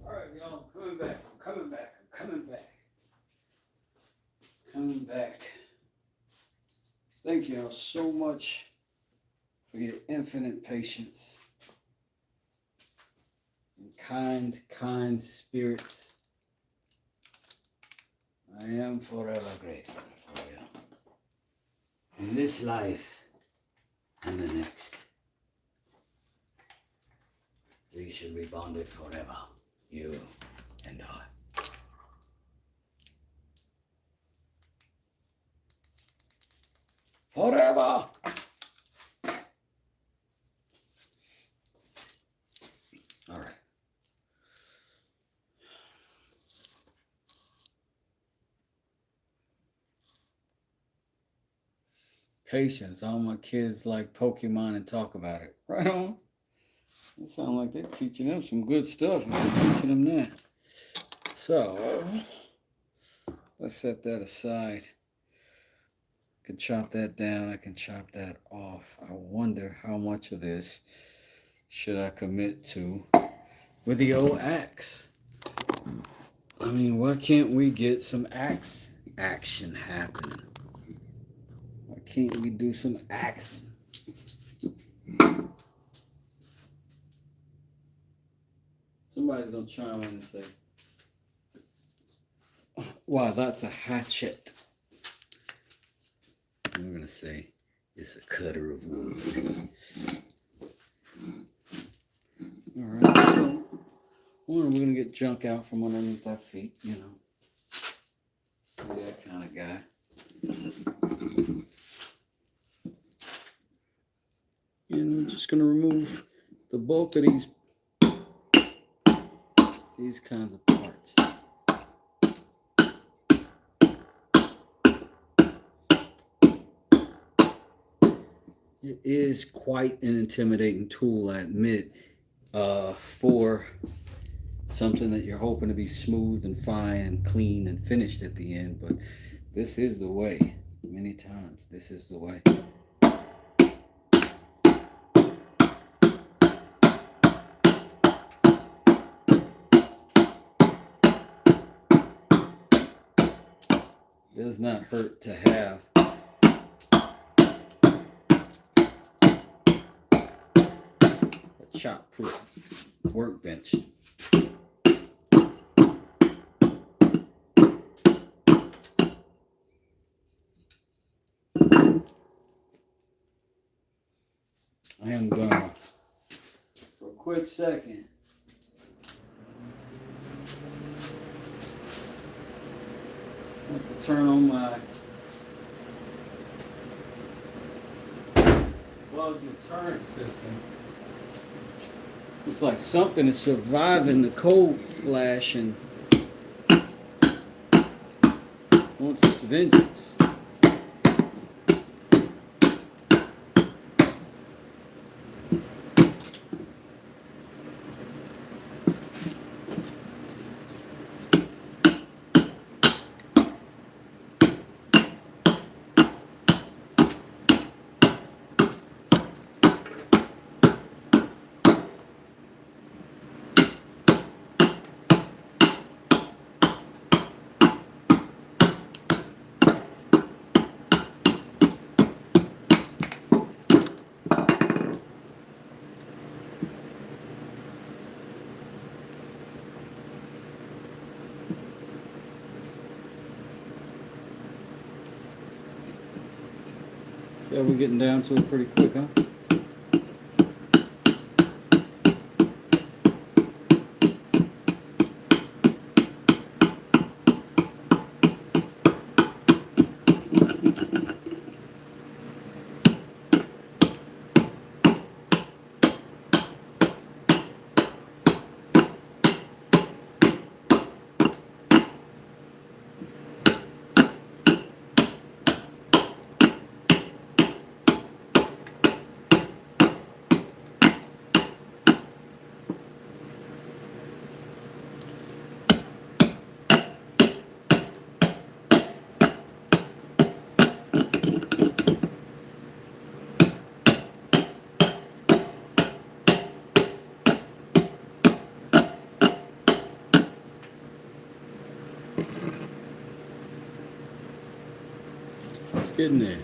All right, y'all, I'm coming back. Coming back. Thank y'all so much for your infinite patience and kind spirits. I am forever grateful for you. In this life and the next, we shall be bonded forever, you and I. Forever! All right. Patience. All my kids like Pokemon and talk about it. Right on. It sounds like they're teaching them some good stuff. I'm teaching them that. So, let's set that aside. I can chop that down. I can chop that off. I wonder how much of this should I commit to with the old axe. I mean, why can't we get some axe action happening? Why can't we do some axing? Somebody's gonna chime in and say, wow, that's a hatchet. I'm gonna say, it's a cutter of wood. All right, so we're gonna get junk out from underneath our feet, you know. Be that kind of guy. And I'm just gonna remove the bulk of these kinds of parts. It is quite an intimidating tool, I admit. for something that you're hoping to be smooth and fine and clean and finished at the end. But this is the way. Many times, this is the way. It does not hurt to have a chop-proof workbench. I am gonna, for a quick second, have to turn on my plug return system. Looks like something is surviving the cold flash and wants its vengeance. So we're getting down to it pretty quick, huh? Let's get in there.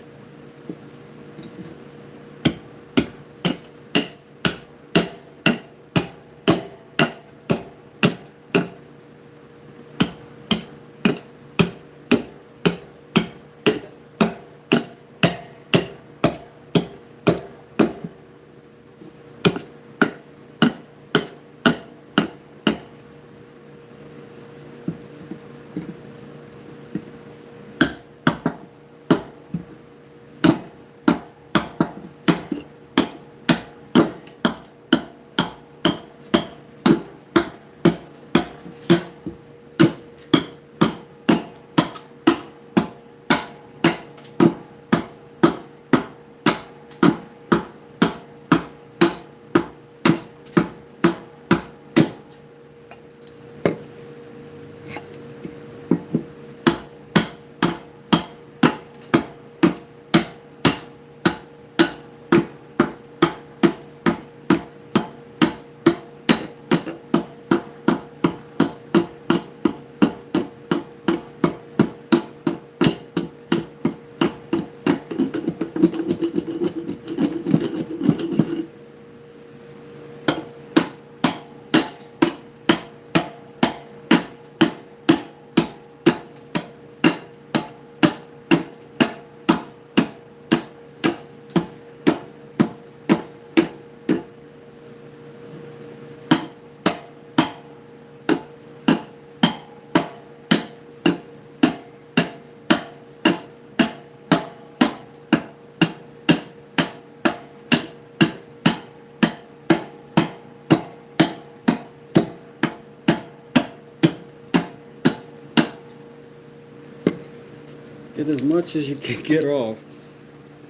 Get as much as you can get off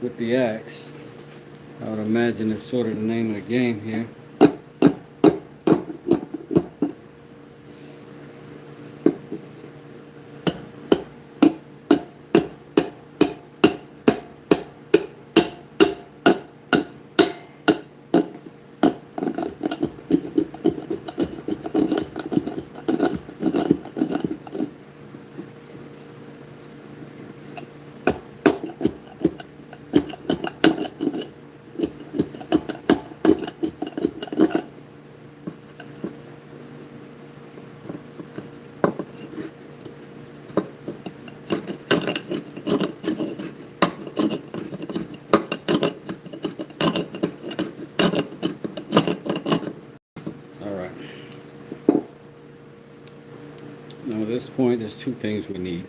with the axe. I would imagine it's sort of the name of the game here. Now at this point, there's two things we need.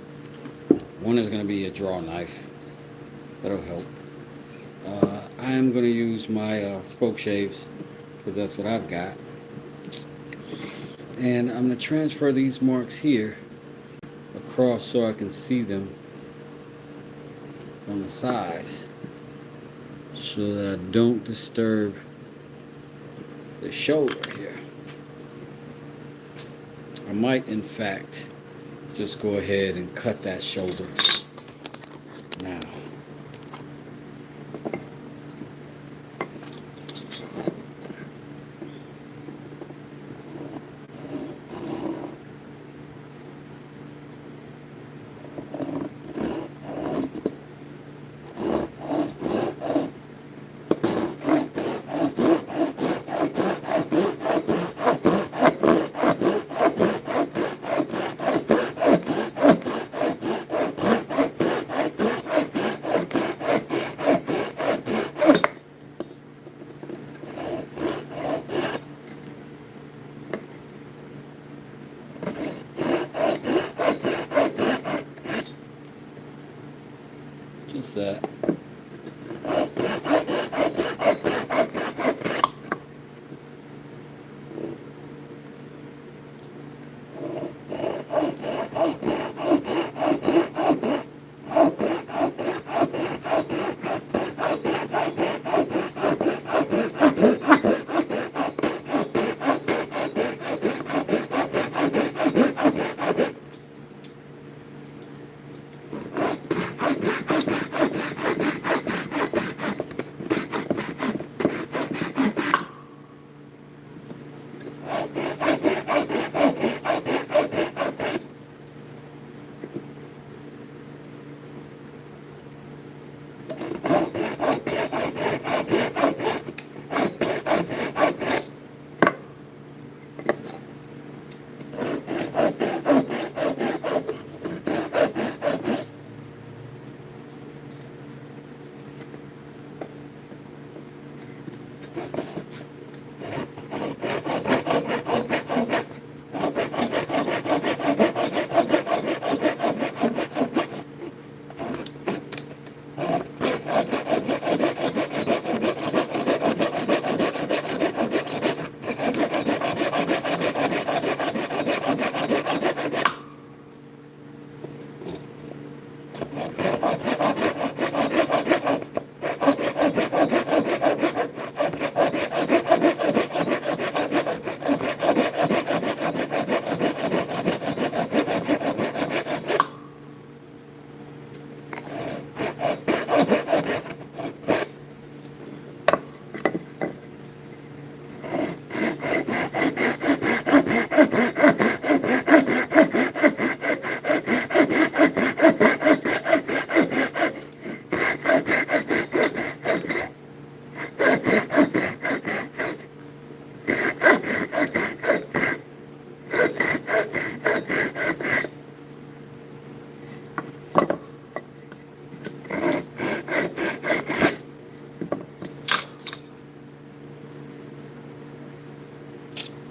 One is going to be a draw knife. That'll help. I am going to use my spoke shaves because that's what I've got. And I'm going to transfer these marks here across so I can see them on the sides so that I don't disturb the shoulder here. I might, in fact, just go ahead and cut that shoulder now. Just that.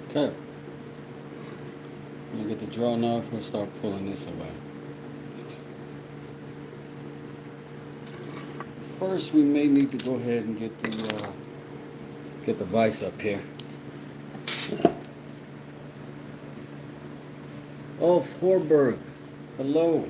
Okay. I'm gonna get the draw knife and start pulling this away. First, we may need to go ahead and get the vise up here. Oh, Forberg, hello.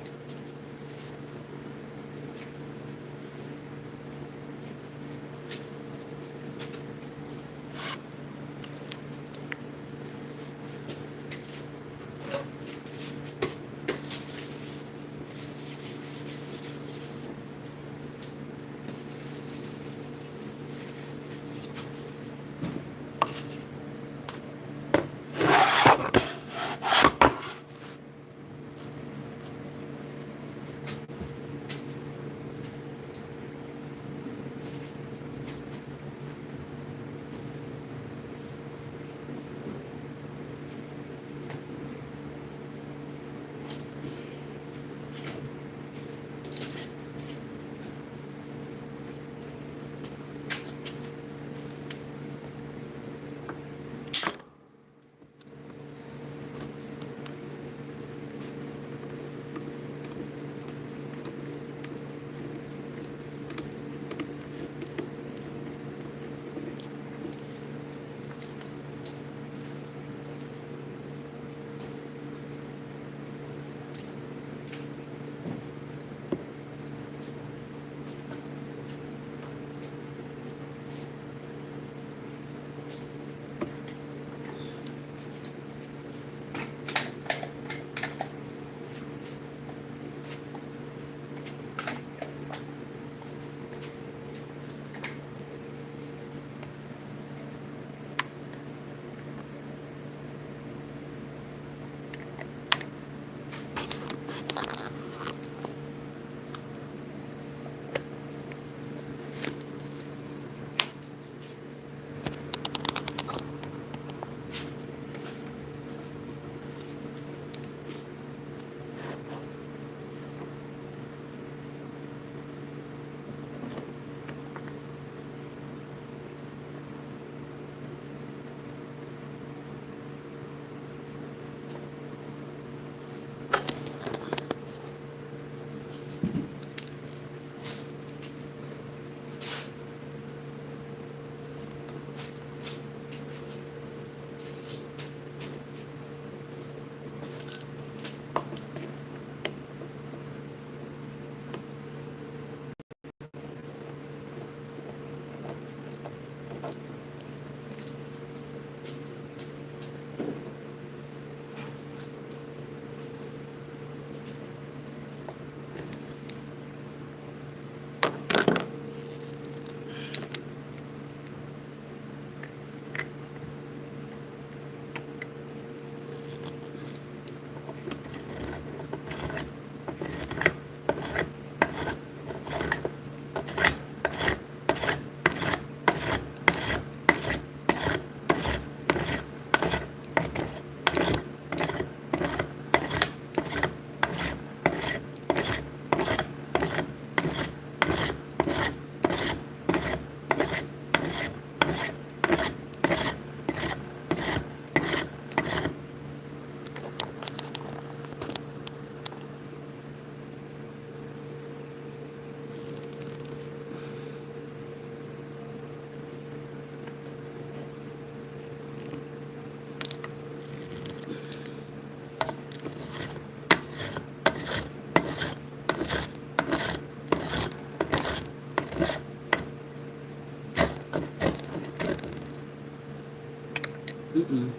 Mm-mm.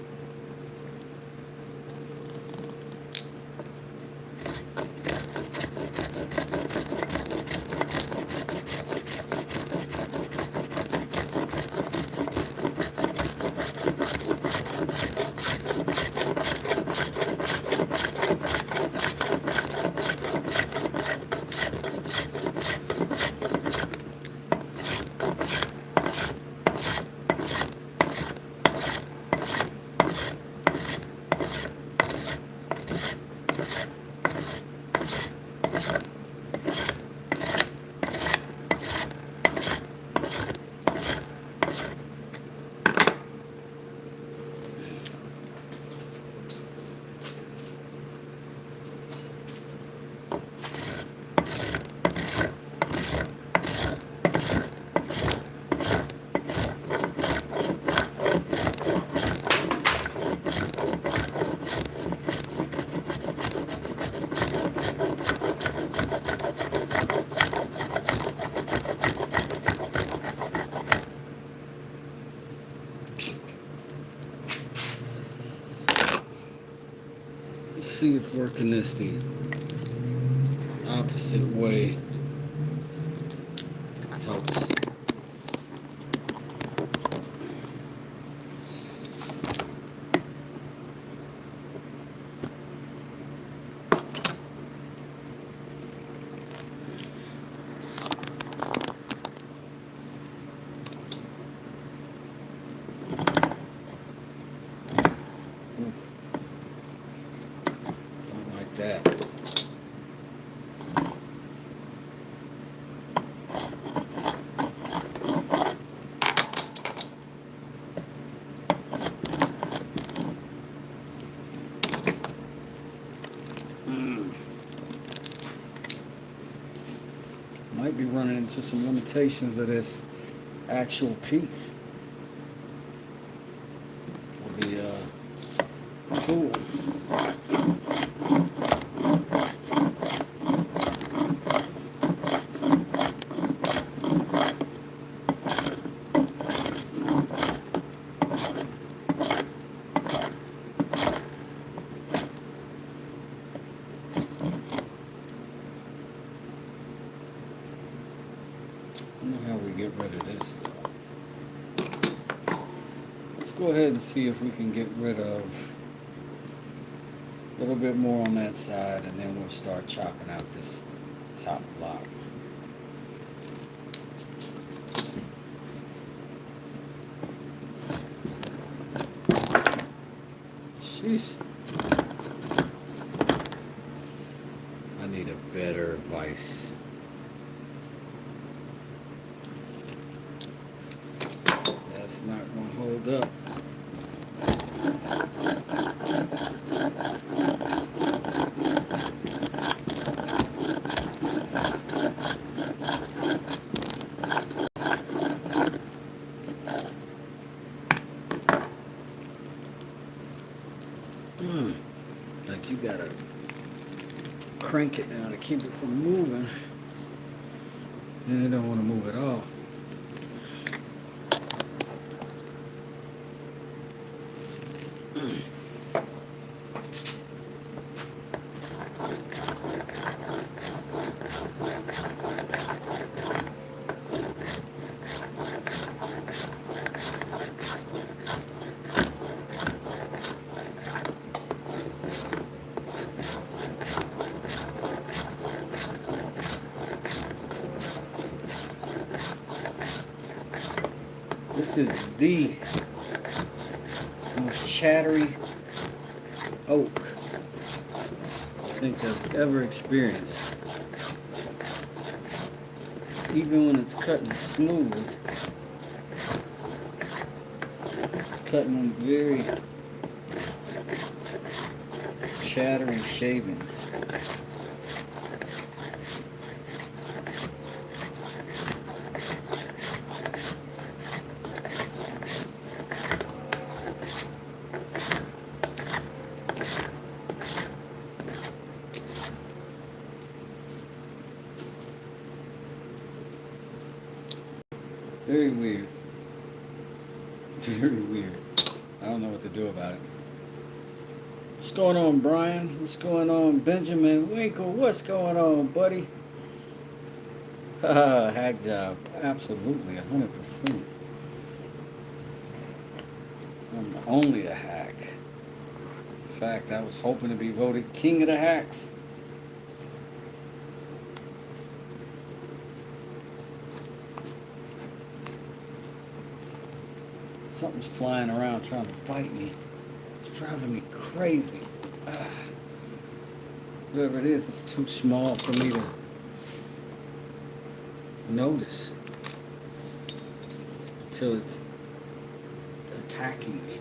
Let's see if working this the opposite way helps. Don't like that. Might be running into some limitations of this actual piece of the tool. I don't know how we get rid of this though. Let's go ahead and see if we can get rid of a little bit more on that side, and then we'll start chopping out this top block. Sheesh. I need a better vise. That's not gonna hold up. Like you gotta crank it down to keep it from moving, and it don't want to move at all. This is the most chattery oak I think I've ever experienced. Even when it's cutting smooth, it's cutting on very chattery shavings. Very weird. Very weird. I don't know what what to do about it. What's going on, Brian? What's going on, Benjamin Winkle? What's going on, buddy? Hack job. Absolutely, 100%. I'm only a hack. In fact, I was hoping to be voted king of the hacks. Something's flying around trying to bite me. It's driving me crazy. Whatever it is, it's too small for me to notice until it's attacking me.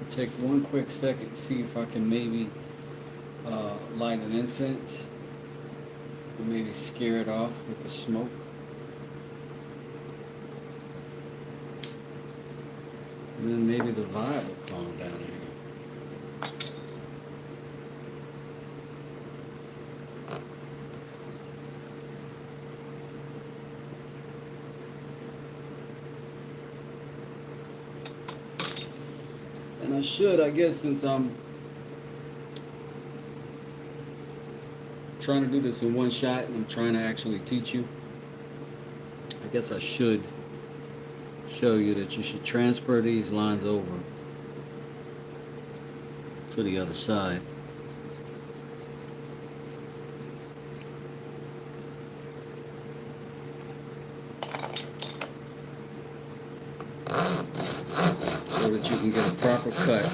I'll take one quick second to see if I can maybe light an incense or maybe scare it off with the smoke. And then maybe the vibe will calm down here. And I should, I guess, since I'm trying to do this in one shot and I'm trying to actually teach you, I guess I should show you that you should transfer these lines over to the other side. So that you can get a proper cut.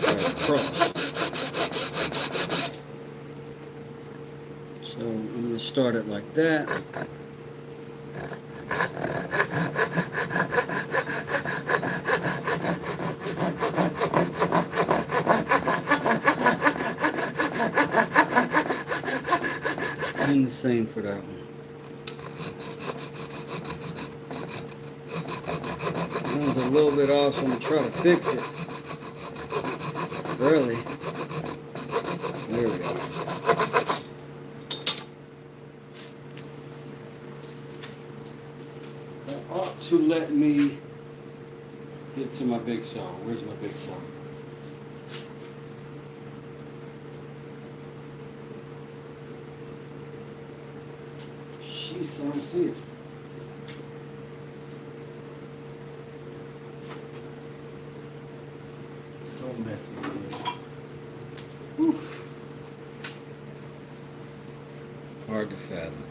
Right across. So I'm going to start it like that. And the same for that one. One's a little bit off, so I'm going to try to fix it early. There we go. That ought to let me get to my big saw. Where's my big saw? Jeez, I don't see it. So messy in here. Oof. Hard to fathom.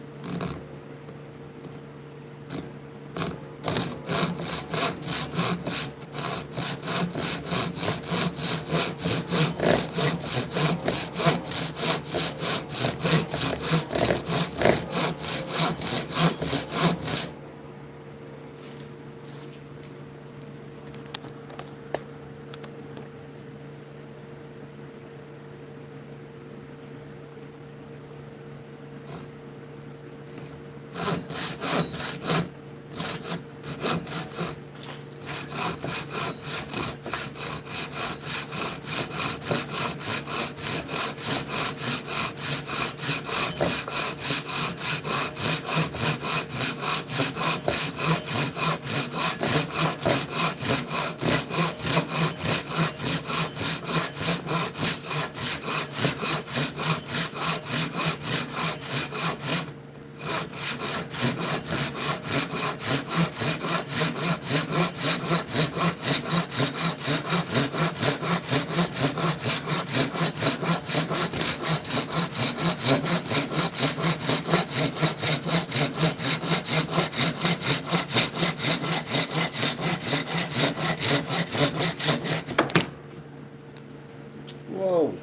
Whoa.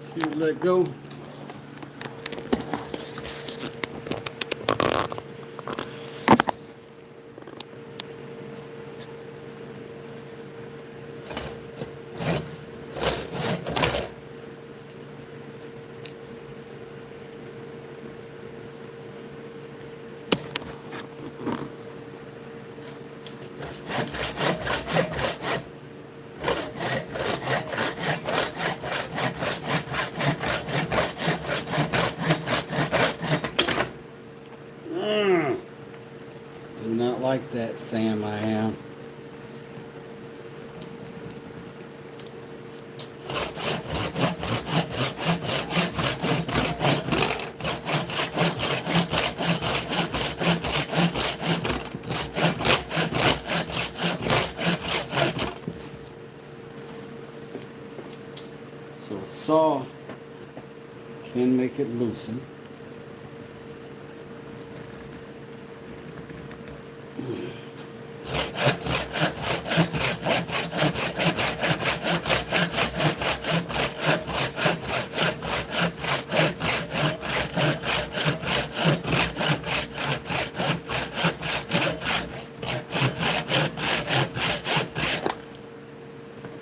See it let go. that, Sam, I am. So saw can make it loosen.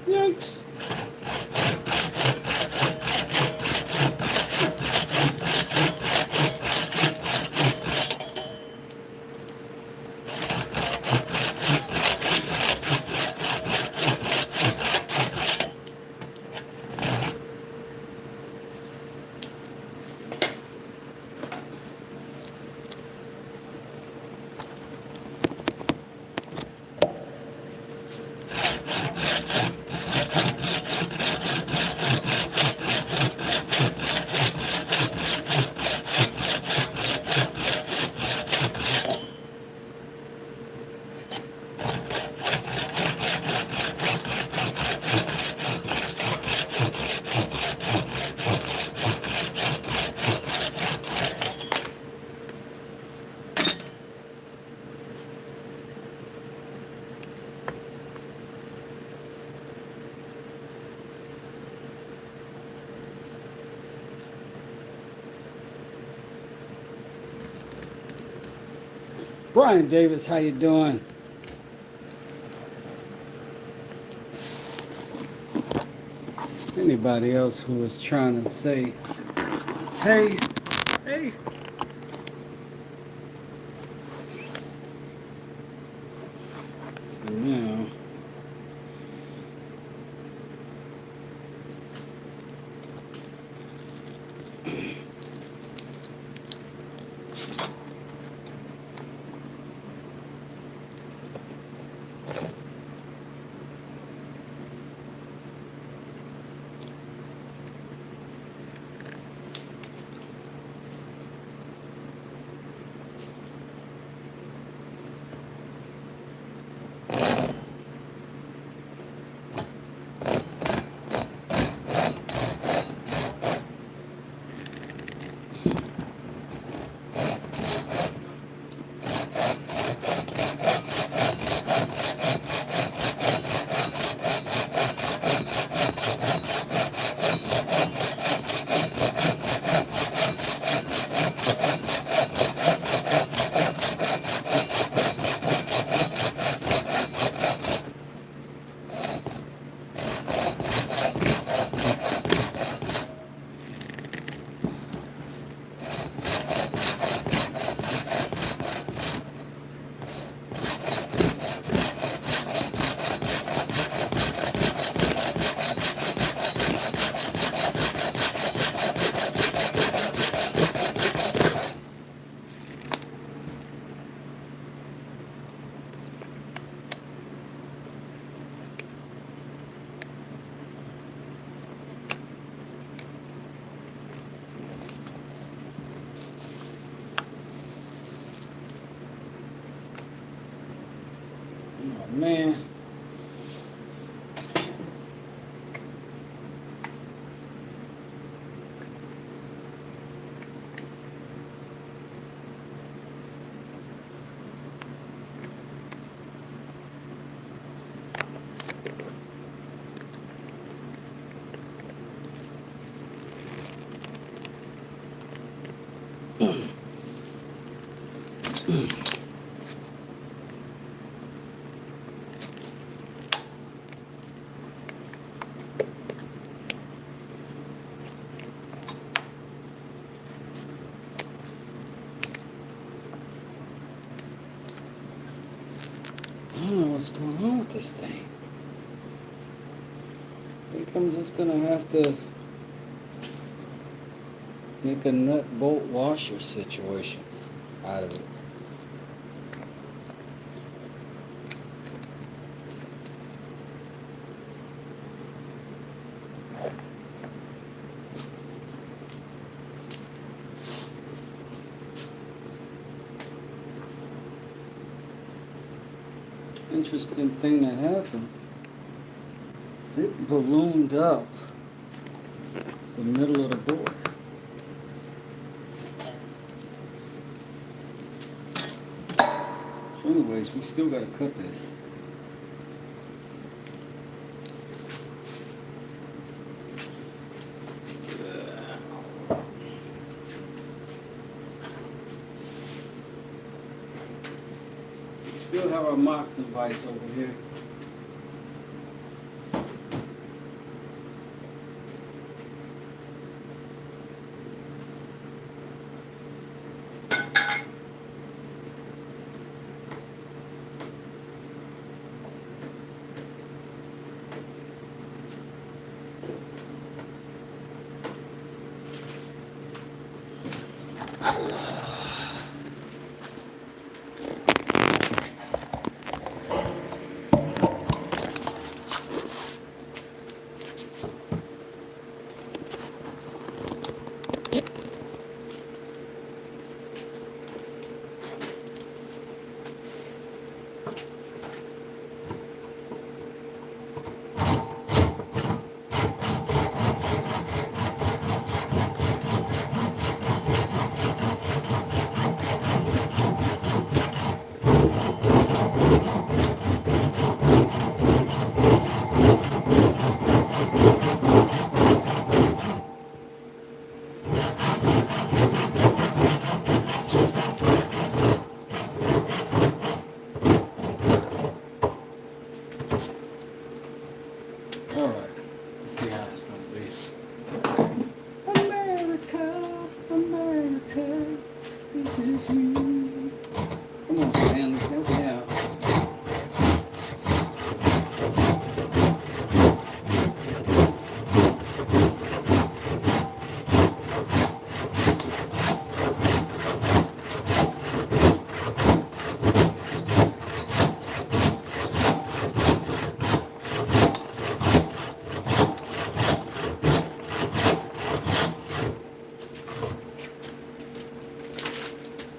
Yikes. Brian Davis, how you doing? Anybody else who was trying to say, hey, hey. So now, oh man. I don't know what's going on with this thing. I think I'm just gonna have to make a nut bolt washer situation out of it. interesting thing that happened is it ballooned up the middle of the board. So anyways, we still got to cut this. We still have our mocks and vise over here. Alright, let's see how it's going to be. America, America, this is you. Come on, Stanley, help me out.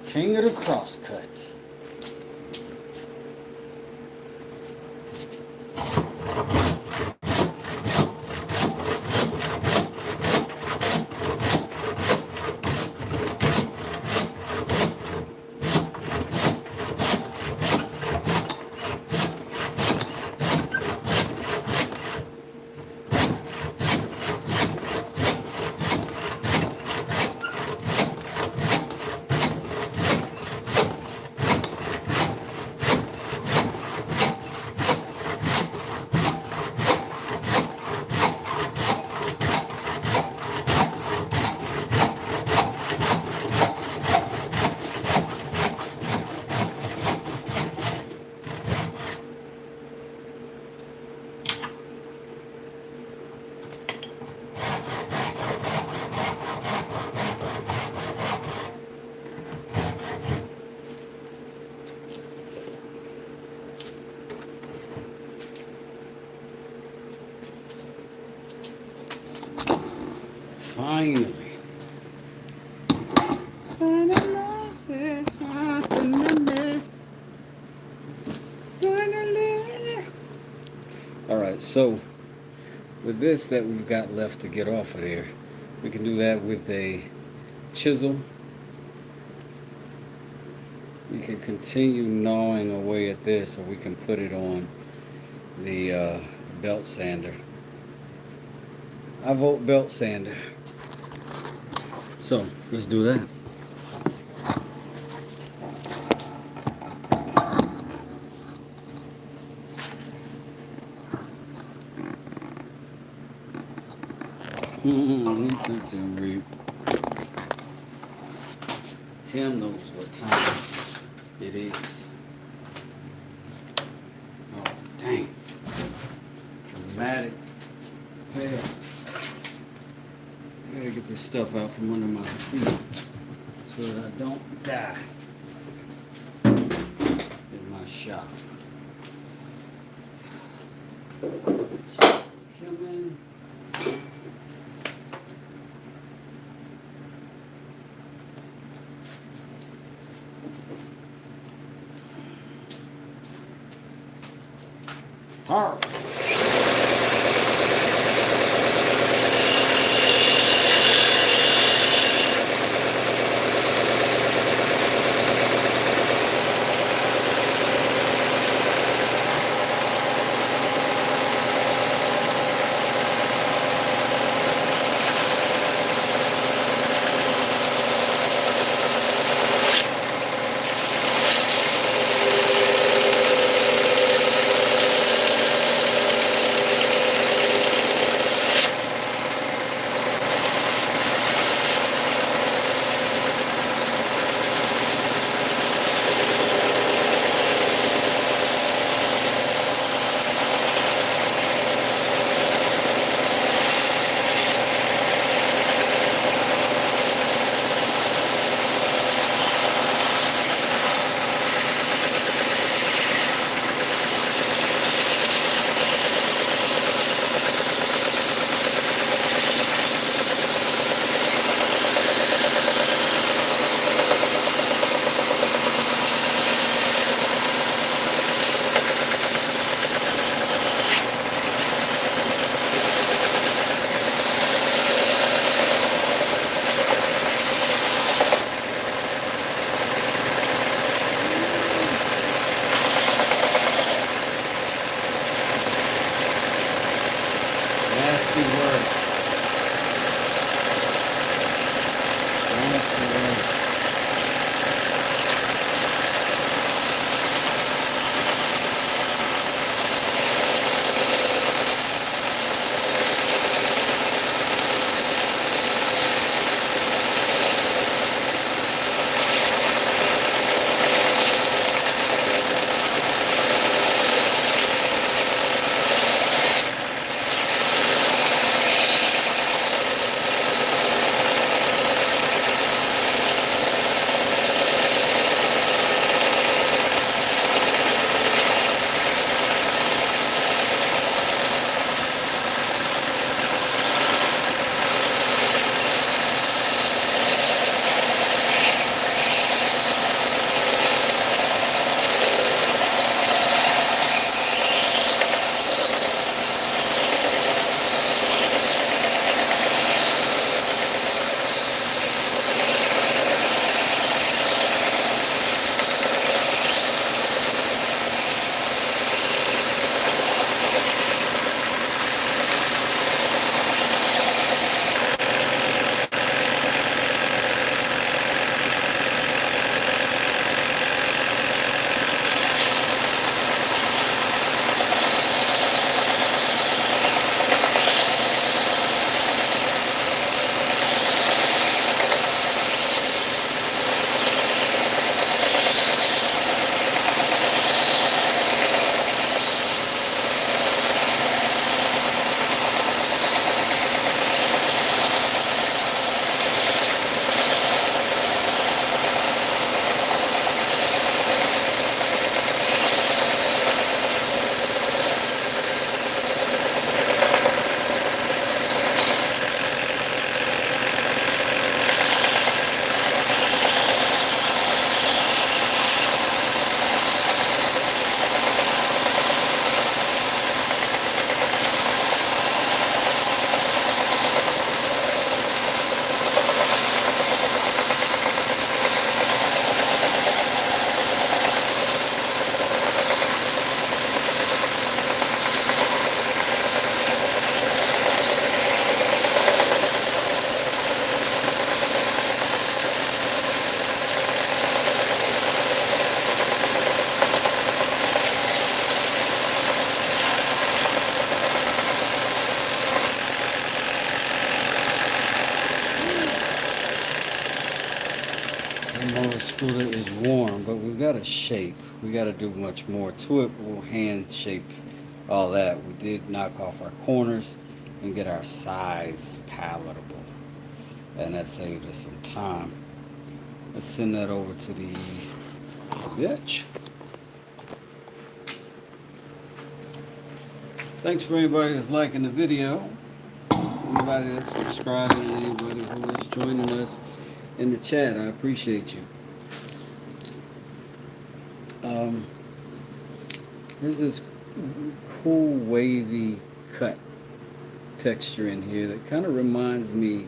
King of the crosscuts. Finally. Alright, so with this that we've got left to get off of there, we can do that with a chisel. We can continue gnawing away at this, or we can put it on the belt sander. I vote belt sander. So let's do that. Tim knows what time it is. Oh, dang. Dramatic fail. I gotta get this stuff out from under my feet so that I don't die in my shop. Come in. Harp. Nasty work. Nasty work. The motor scooter is warm, but we've got to shape. We got to do much more to it. We'll hand shape all that. We did knock off our corners and get our size palatable, and that saved us some time. Let's send that over to the bench. Thanks for anybody that's liking the video, anybody that's subscribing, and anybody who is joining us in the chat. I appreciate you. Here's this cool wavy cut texture in here that kind of reminds me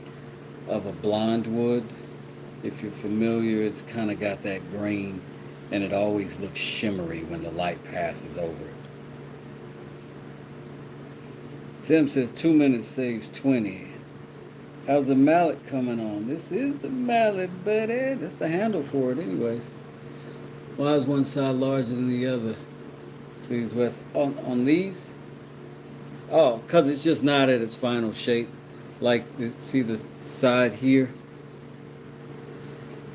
of a blonde wood. If you're familiar, it's kind of got that grain, and it always looks shimmery when the light passes over it. Tim says 2 minutes saves 20. How's the mallet coming on? This is the mallet, buddy. That's the handle for it anyways. Why is one side larger than the other? Please, Wes. On these? Oh, because it's just not at its final shape. Like, see the side here?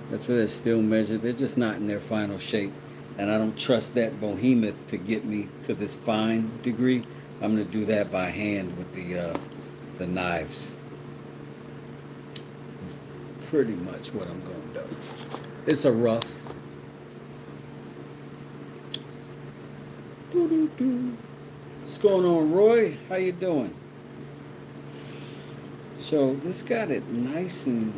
That's where they're still measured. They're just not in their final shape. And I don't trust that behemoth to get me to this fine degree. I'm going to do that by hand with the knives. That's pretty much what I'm going to do. It's a rough. What's going on, Roy? How you doing? So this got it nice and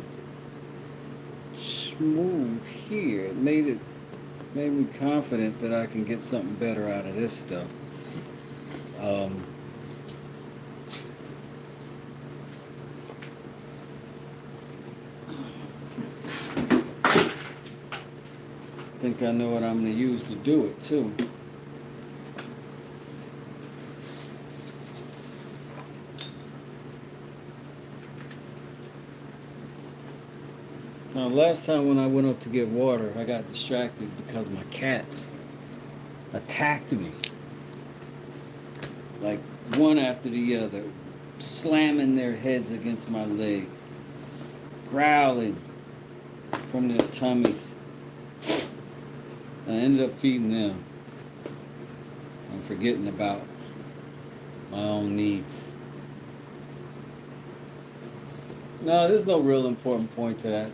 smooth here. It made me confident that I can get something better out of this stuff. I think I know what I'm going to use to do it too. Now, last time when I went up to get water, I got distracted because my cats attacked me. Like one after the other, slamming their heads against my leg, growling from their tummies. I ended up feeding them and forgetting about my own needs. No, there's no real important point to that.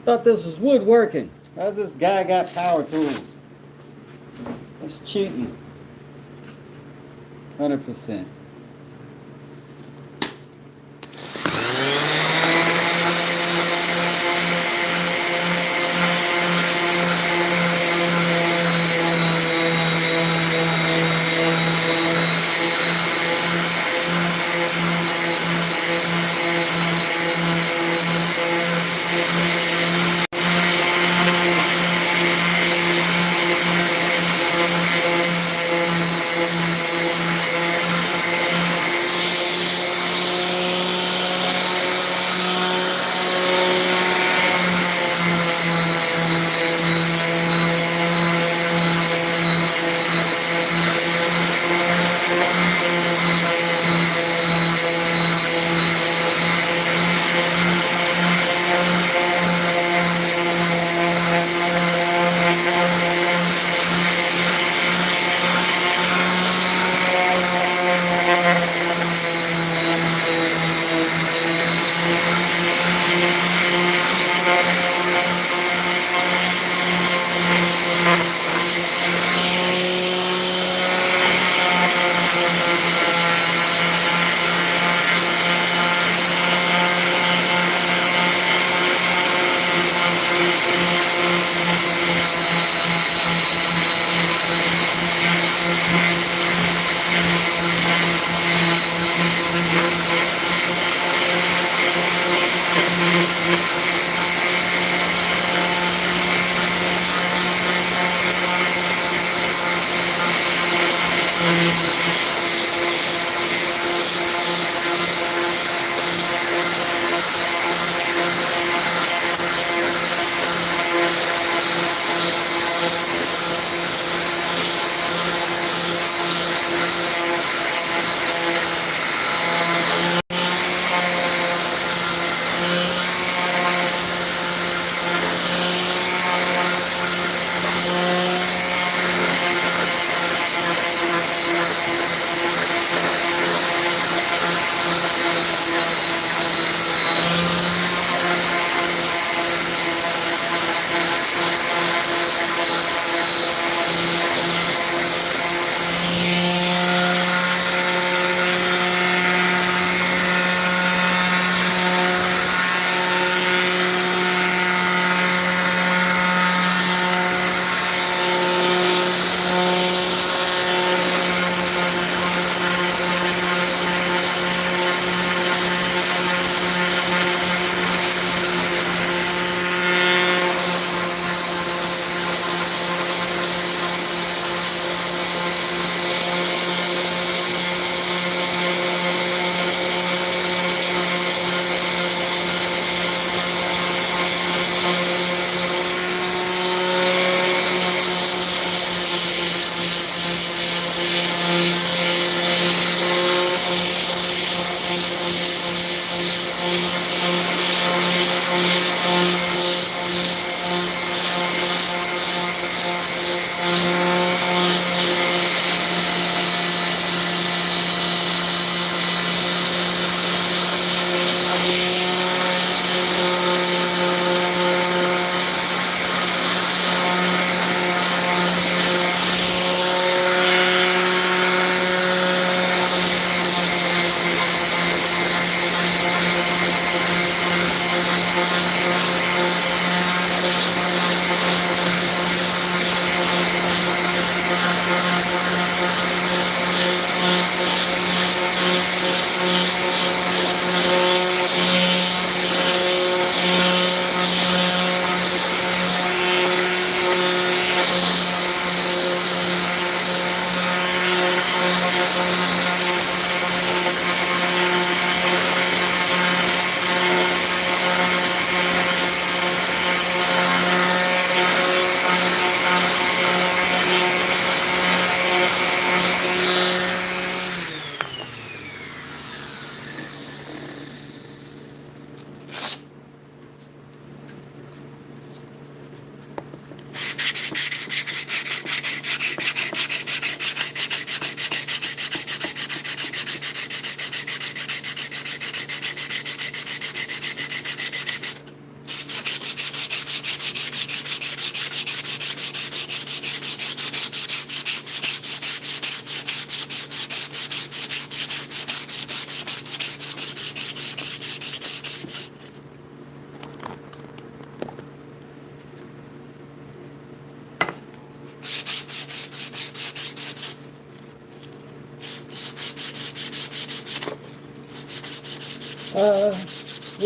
Thought this was woodworking. How's this guy got power tools? That's cheating. 100%.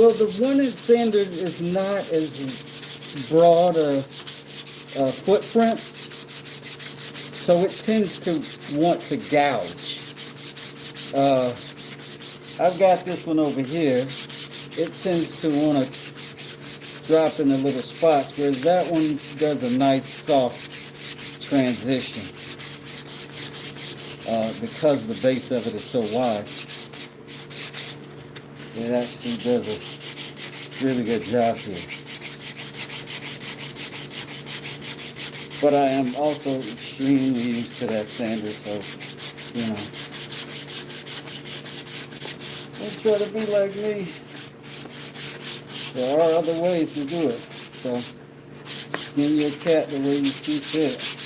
Well, the one-inch sander is not as broad a footprint, so it tends to want to gouge. Uh, I've got this one over here. It tends to want to drop in the little spots, whereas that one does a nice soft transition because the base of it is so wide. It actually does a really good job here. But I am also extremely used to that sander, so, you know. Don't try to be like me. There are other ways to do it. So, skin your cat the way you see fit.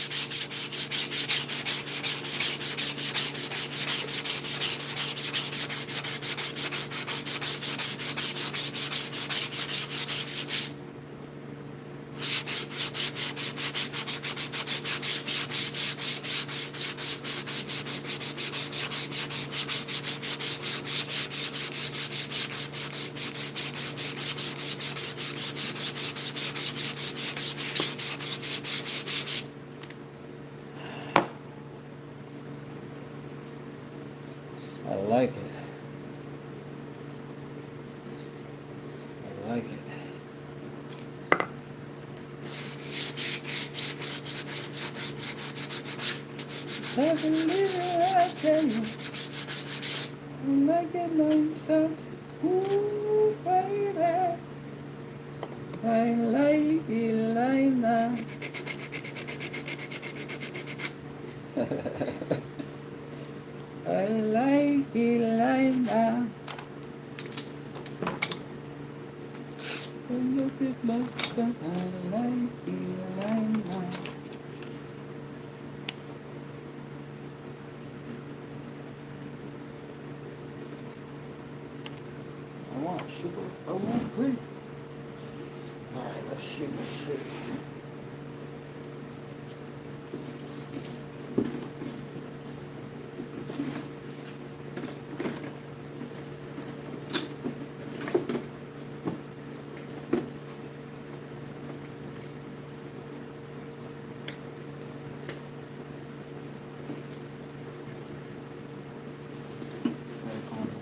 I like it. I like it. Have a little, I tell you. I like it like that. Ooh, baby. I like it like that. I like it like that. Look at my stuff. I like it like that. I want sugar. I want green. Alright, let's see.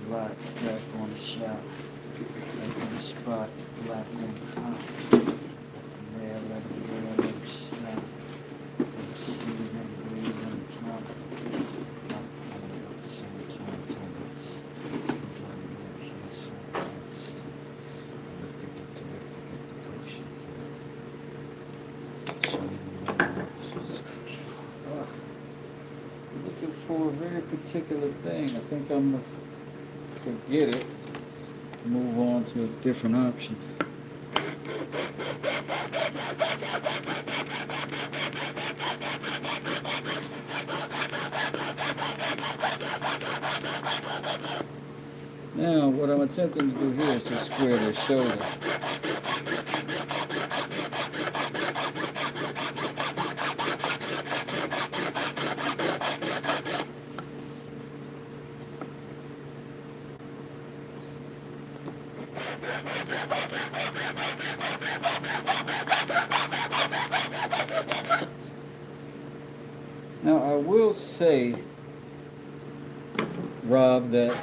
Black on the shop, black on the spot, black on the top, red, let it snap, let it see, let it breathe, let it drop, black on the summertime tunnels, looking for a very particular thing. I think I'm gonna forget it, move on to a different option. Now, what I'm attempting to do here is just square their shoulder. Now, I will say, Rob, that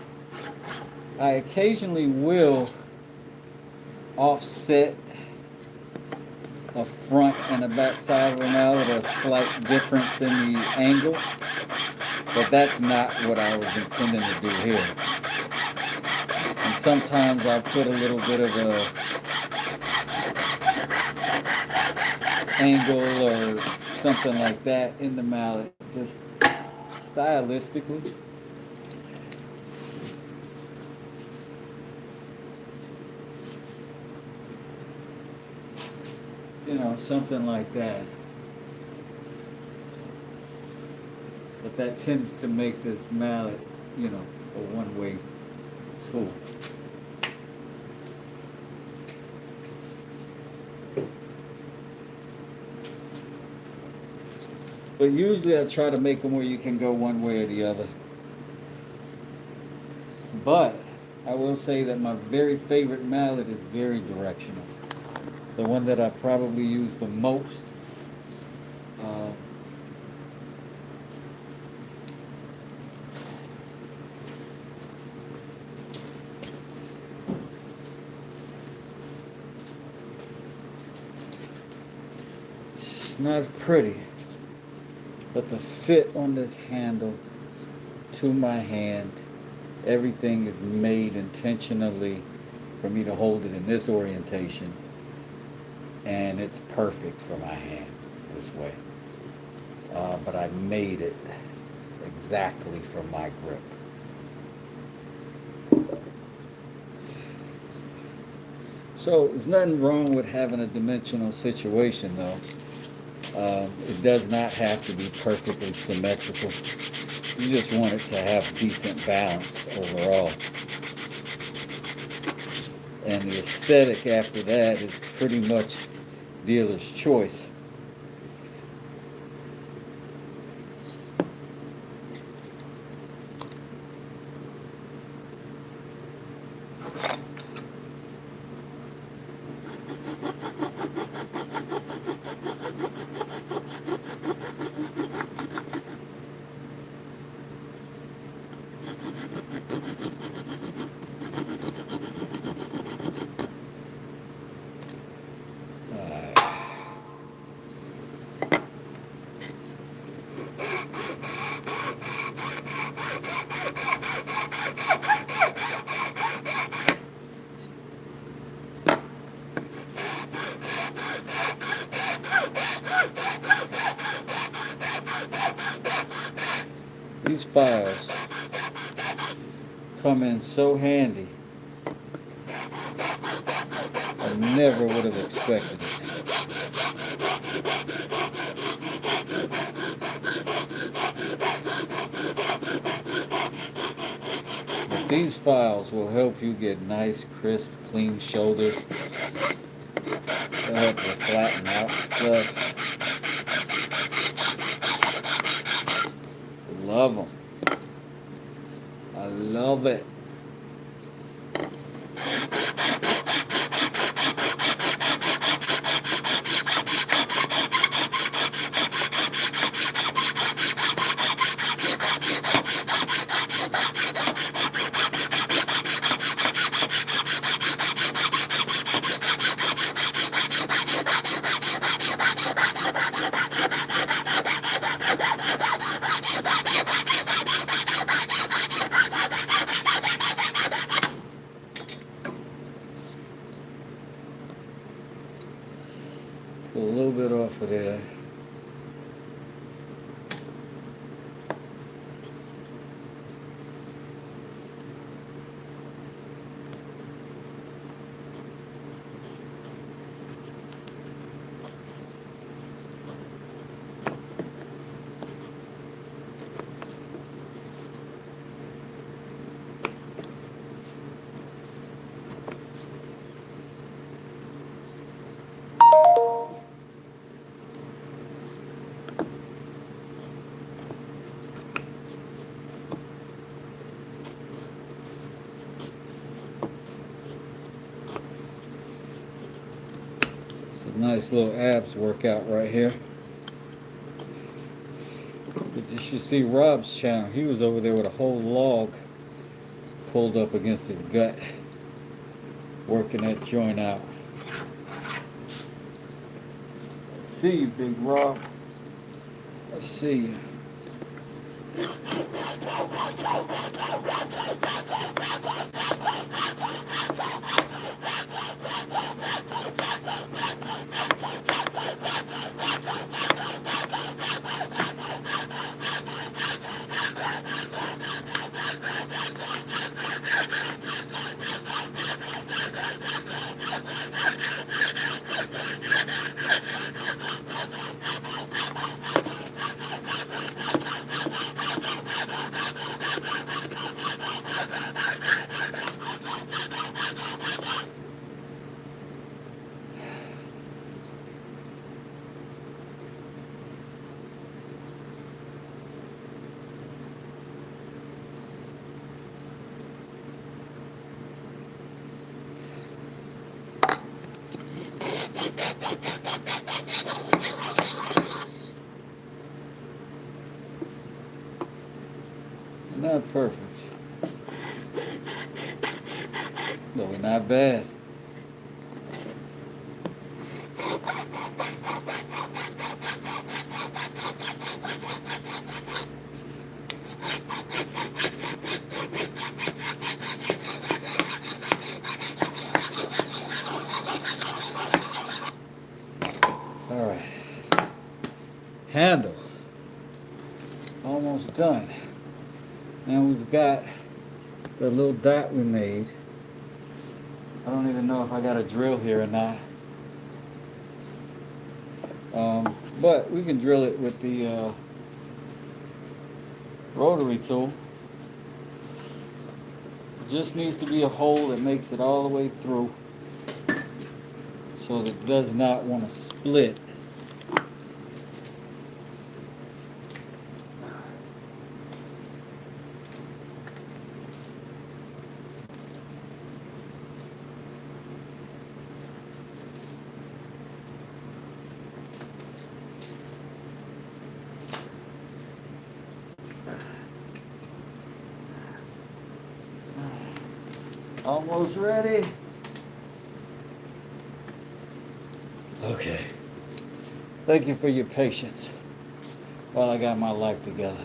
I occasionally will offset a front and a back side of a mallet at a slight difference in the angle, but that's not what I was intending to do here. And sometimes I'll put a little bit of a angle or something like that in the mallet, just stylistically. You know, something like that. But that tends to make this mallet, you know, a one-way tool. But usually I try to make them where you can go one way or the other. But I will will say that my very favorite mallet is very directional. The one that I probably use the most. Uh, it's not pretty, but the fit on this handle to my hand, everything is made intentionally for me to hold it in this orientation, and it's perfect for my hand this way. But I made it exactly for my grip. So there's nothing wrong with having a dimensional situation, though. It does not have to be perfectly symmetrical. You just want it to have decent balance overall. And the aesthetic after that is pretty much dealer's choice. These files come in so handy. I never would have expected it. But these files will help you get nice, crisp, clean shoulders. They'll help you flatten out stuff. Love them. I love it. Pull a little bit off of there. Nice little abs workout right here. But you should see Rob's channel. He was over there with a whole log pulled up against his gut, working that joint out. I see you, Big Rob. I see you. perfect. No, we're not bad. All right. Handle. Almost done. And we've got the little dot we made. I don't even know if I got a drill here or not. But we can drill it with the rotary tool. It just needs to be a hole that makes it all the way through so that it does not want to split. Almost ready. Okay. Thank you for your patience while I got my life together.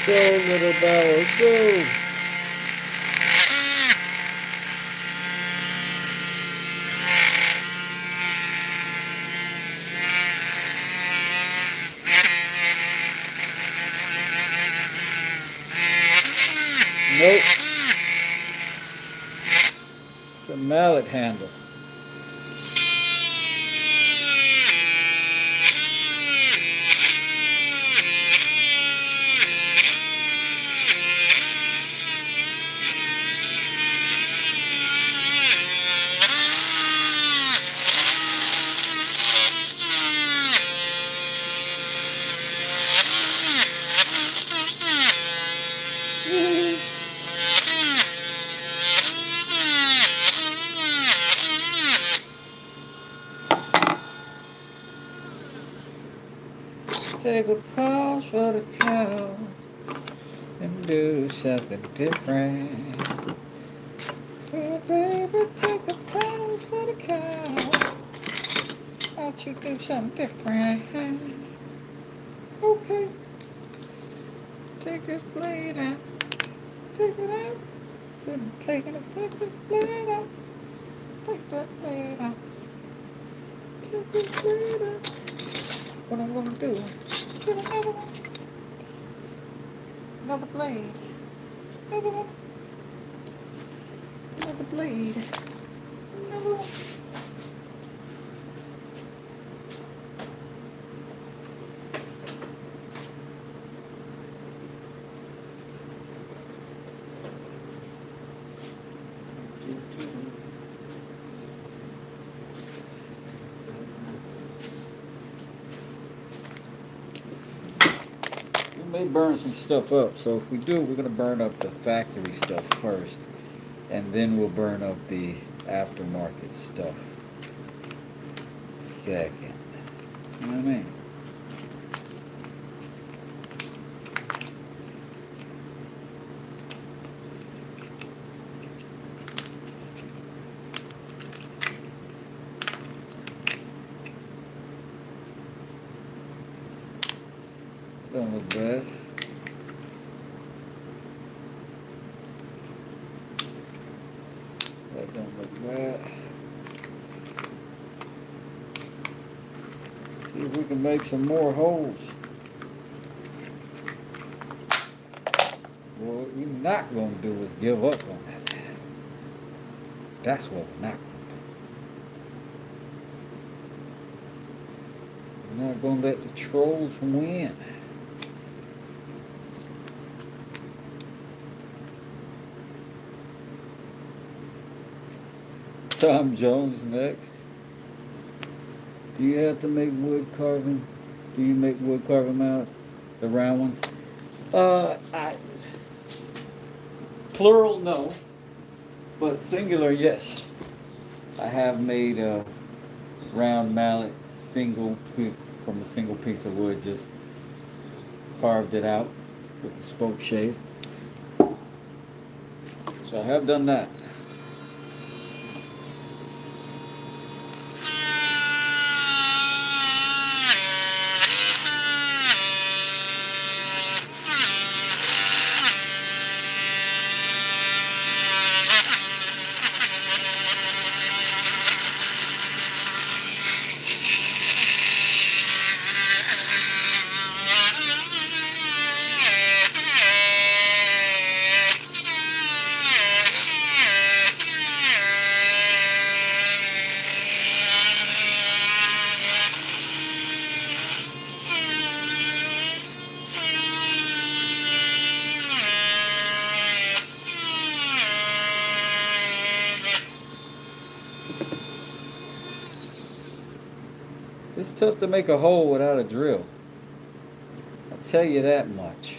Go, little barrel, go. Nope. The mallet handle. Take a pause for the cow and do something different. Oh, baby, take a pause for the cow. Why don't you do something different? Okay. Take this blade out. Take it out. Take this blade out. Take that blade out. Take this blade out. What I'm gonna do? Get another one. Another blade. Another one. Another blade. Another one. may burn some stuff up. So if we do, we're gonna burn up the factory stuff first, and then we'll burn up the aftermarket stuff second. You know what I mean? Don't look bad. That don't look bad. See if we can make some more holes. What we're not going to do is give up on that. That's what we're not going to do. We're not going to let the trolls win. Tom Jones next. Do you have to make wood carving? Do you make wood carving mallets? The round ones? Plural, no. But singular, yes. I have made a round mallet from a single piece of wood, just carved it out with the spoke shave. So I have done that. It's tough to make a hole without a drill. I'll tell you that much.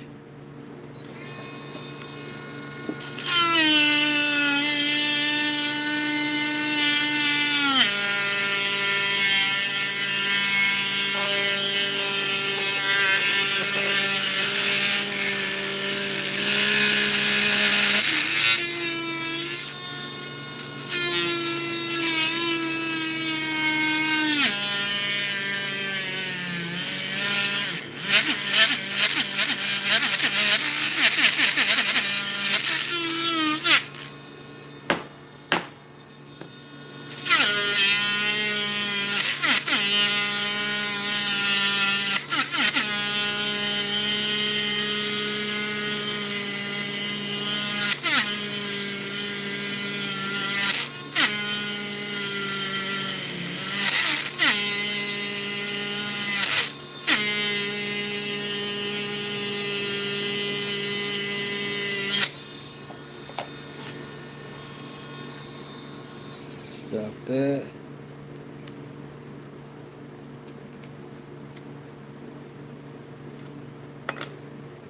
Stop that.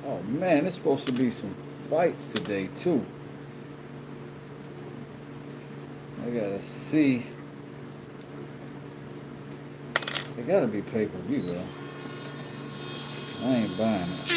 Oh man, there's supposed to be some fights today too. I gotta see. They gotta be pay-per-view though. I ain't buying it.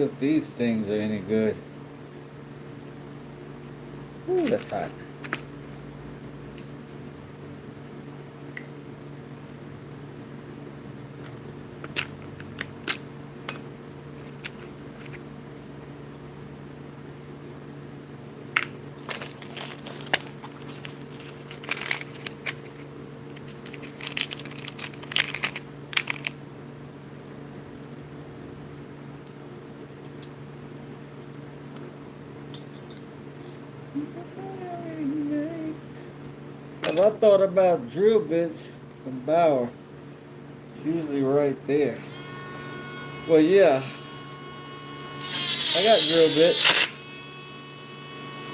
wonder if these things are any good. Ooh, that's hot. If I thought about drill bits from Bauer, it's usually right there. Well, yeah, I got drill bits.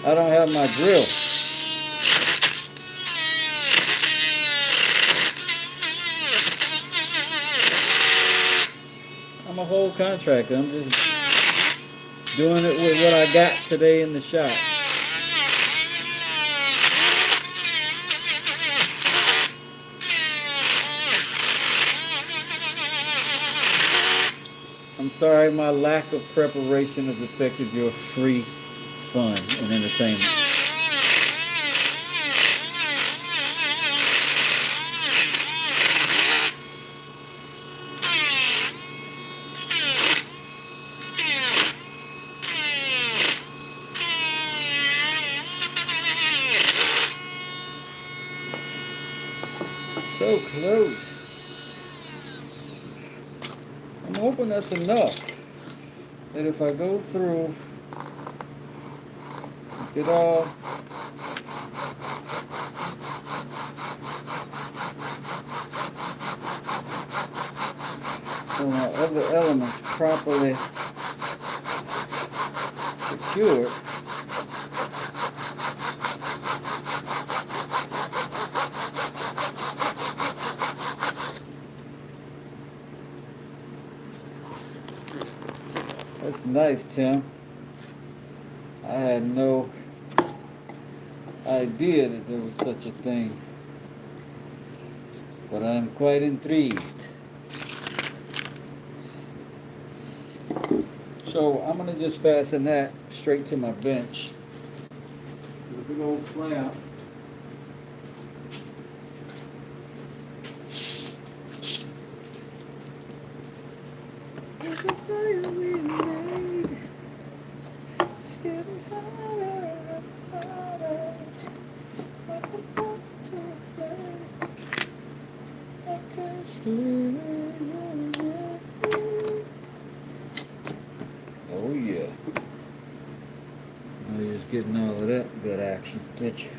I don't have my drill. I'm a whole contractor. I'm just doing it with what I got today in the shop. I'm sorry my lack of preparation has affected your free fun and entertainment. So close. I'm hoping that's enough. That if I go through, get all my other elements properly secured, that's nice, Tim. I had no idea that there was such a thing, but I'm quite intrigued. So I'm gonna just fasten that straight to my bench. With a big old clamp. There's a fire we made. It's getting hotter and hotter. Like a box to a flame. I can't sleep. Oh yeah. Oh, you're just getting all of that good action, did you?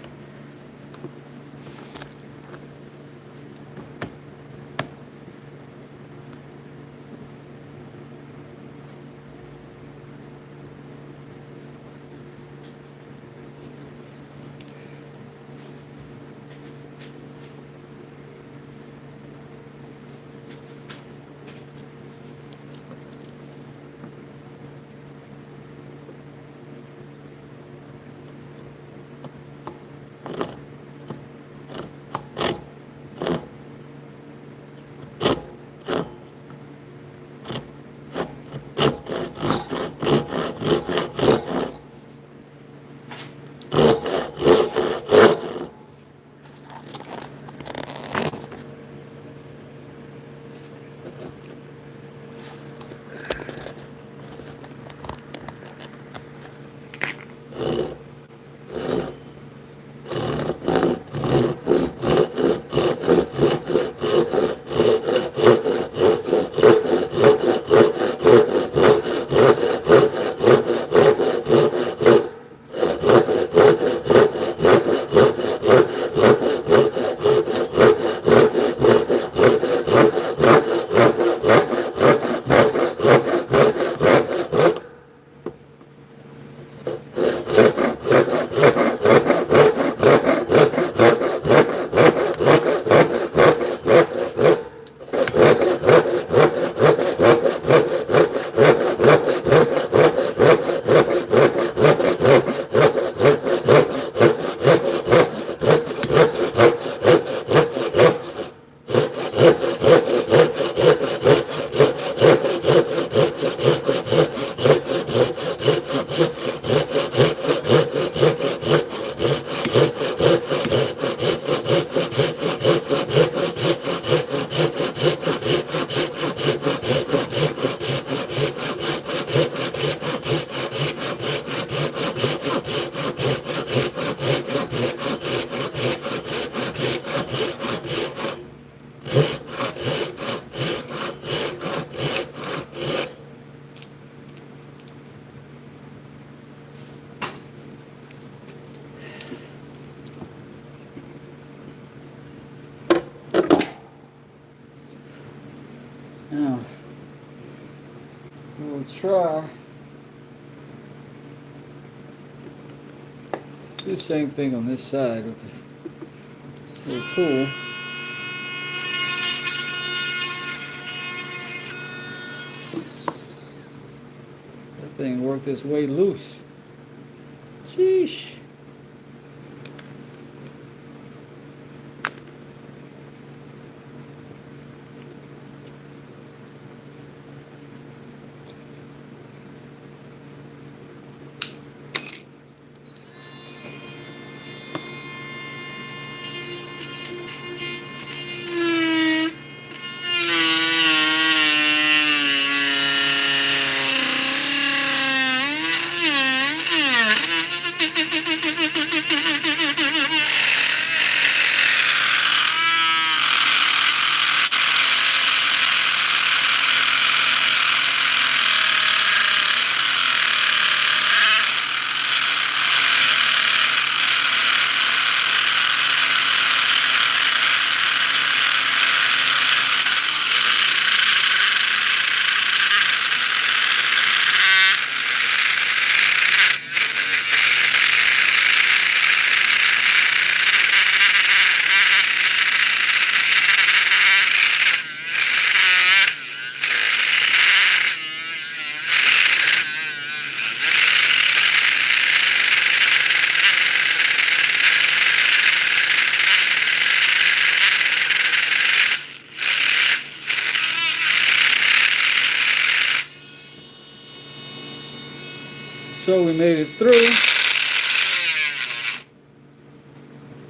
try do the same thing on this side with the little tool. That thing worked its way loose. Sheesh. So we made it through,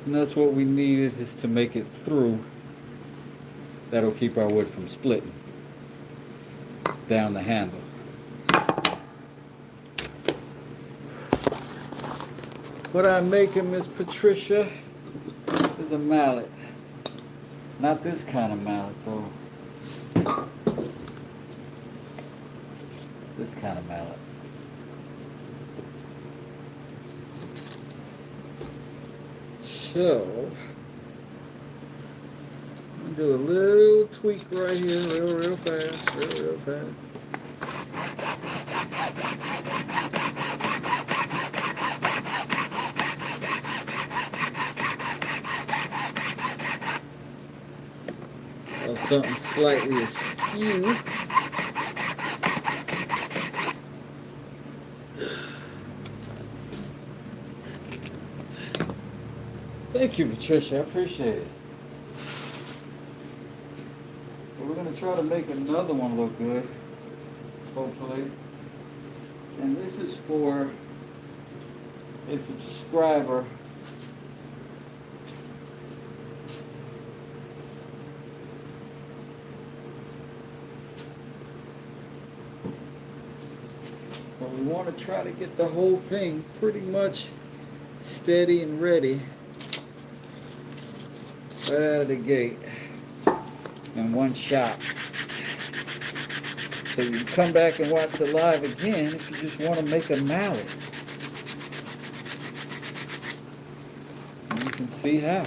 and that's what we needed, is to make it through. That'll keep our wood from splitting down the handle. What I'm making, Miss Patricia, is a mallet. Not this kind of mallet though. This kind of mallet. So, I'm going to do a little tweak right here, real fast, real fast. Something slightly askew. Thank you, Patricia. I appreciate it. We're going to try to make another one look good, hopefully. And this is for a subscriber. But we want to try to get the whole thing pretty much steady and ready right out of the gate in one shot. So you can come back and watch the live again if you just want to make a mallet. And you can see how.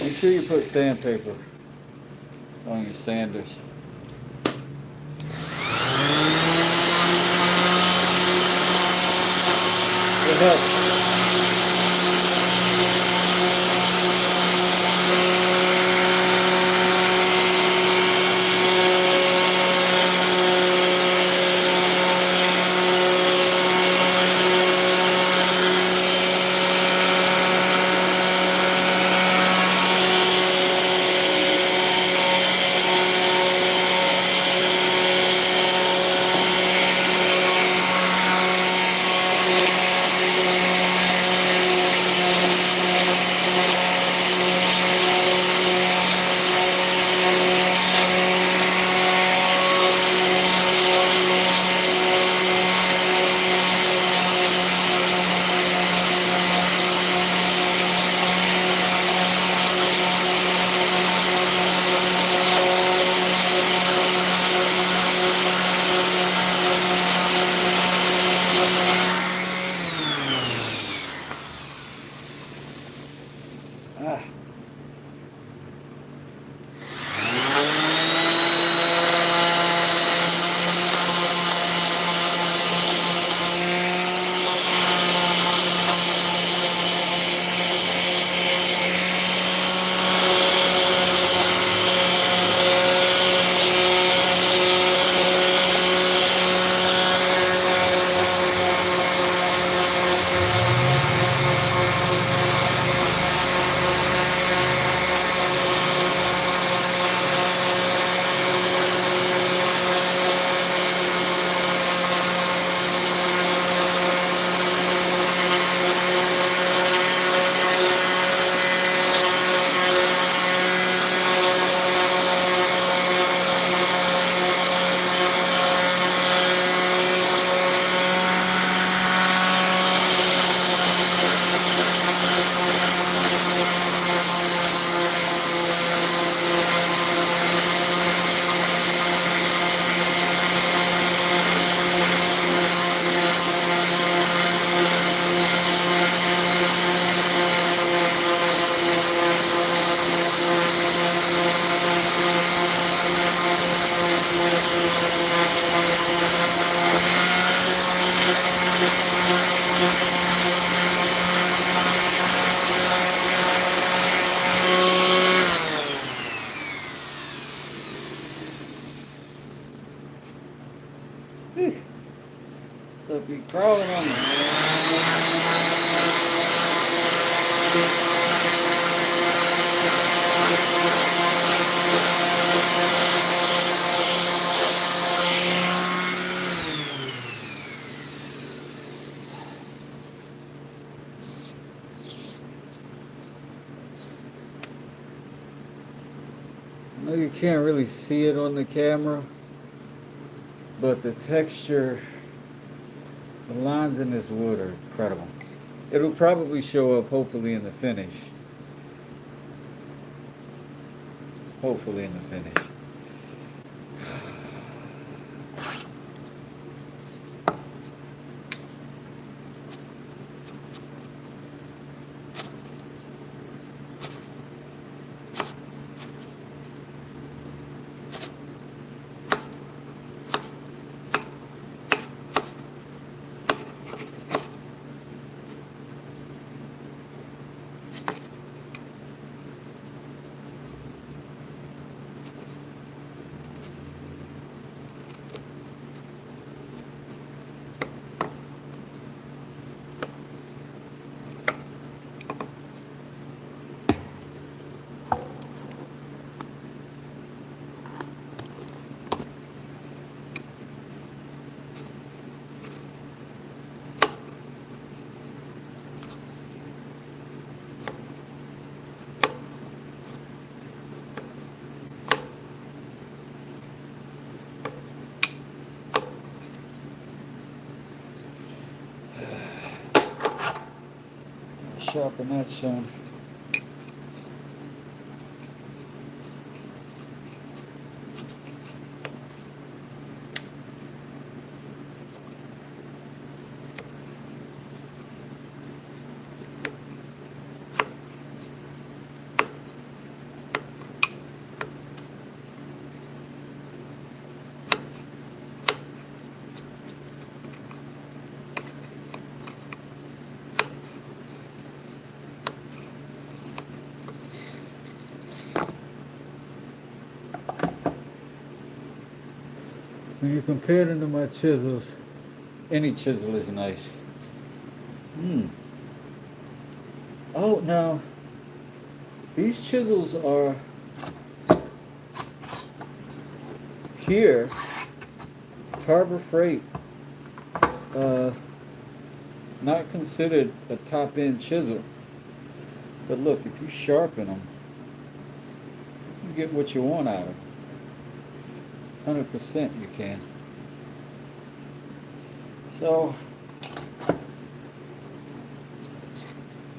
Make sure you put sandpaper on your sanders. It helps. crawling on me. I know you can't really see it on the camera, but the texture, the lines in this wood are incredible. It'll probably show up hopefully in the finish. Hopefully in the finish. Sharpen that soon. When you compare them to my chisels, any chisel is nice. Oh, now, these chisels are here, Harbor Freight, not considered a top-end chisel. But look, if you sharpen them, you get what you want out of them. 100% you can. So,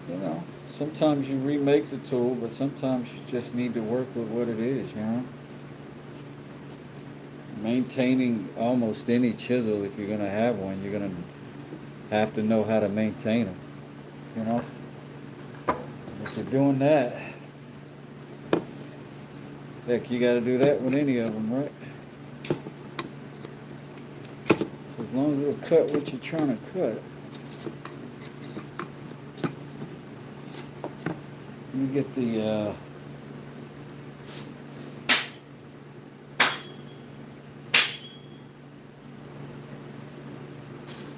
you know, sometimes you remake the tool, but sometimes you just need to work with what it is, you know. Maintaining almost any chisel, if you're going to have one, you're going to have to know how to maintain them, you know. If you're doing that, heck, you got to do that with any of them, right? So as long as it'll cut what you're trying to cut. Let me get the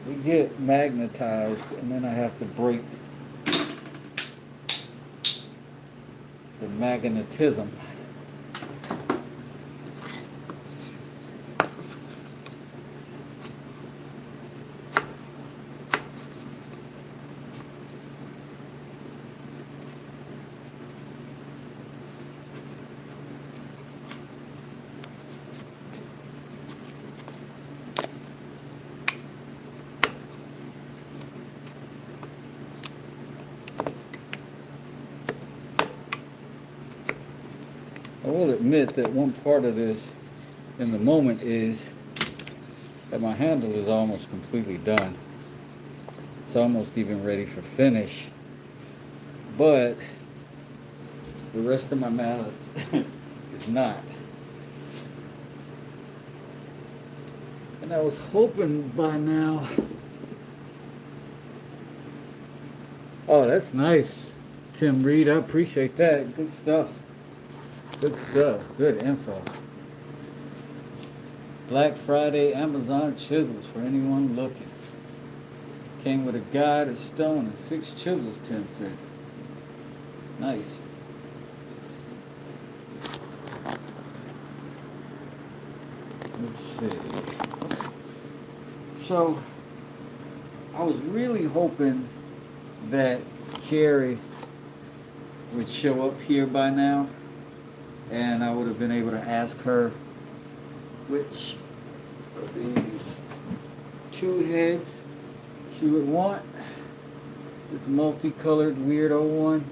we get magnetized, and then I have to break the magnetism. I will admit that one part of this in the moment is that my handle is almost completely done. It's almost even ready for finish. But the rest of my mallet is not. And I was hoping by now. Oh, that's nice, Tim Reed. I appreciate that. Good stuff. Good stuff. Good info. Black Friday Amazon chisels for anyone looking. Came with a guide, a stone, and 6 chisels, Tim says. Nice. Let's see. So, I was really hoping that Carrie would show up here by now, and I would have been able to ask her which of these 2 heads she would want. This multicolored weirdo one,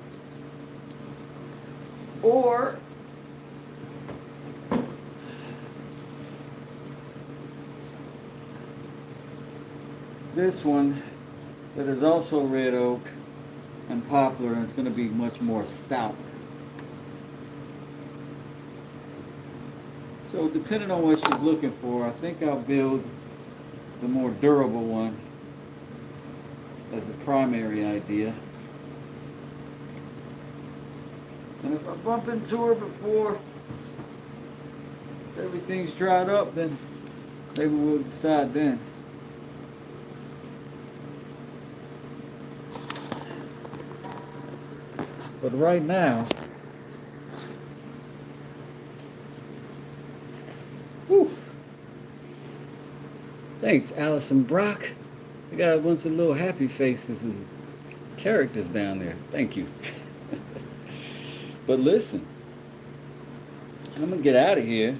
or this one that is also red oak and poplar, and it's going to be much more stout. So depending on what she's looking for, I think I'll build the more durable one as the primary idea. And if I bump into her before everything's dried up, then maybe we'll decide then. But right now, whew, thanks, Allison Brock. We got a bunch of little happy faces and characters down there. Thank you. But listen, I'm gonna get out of here.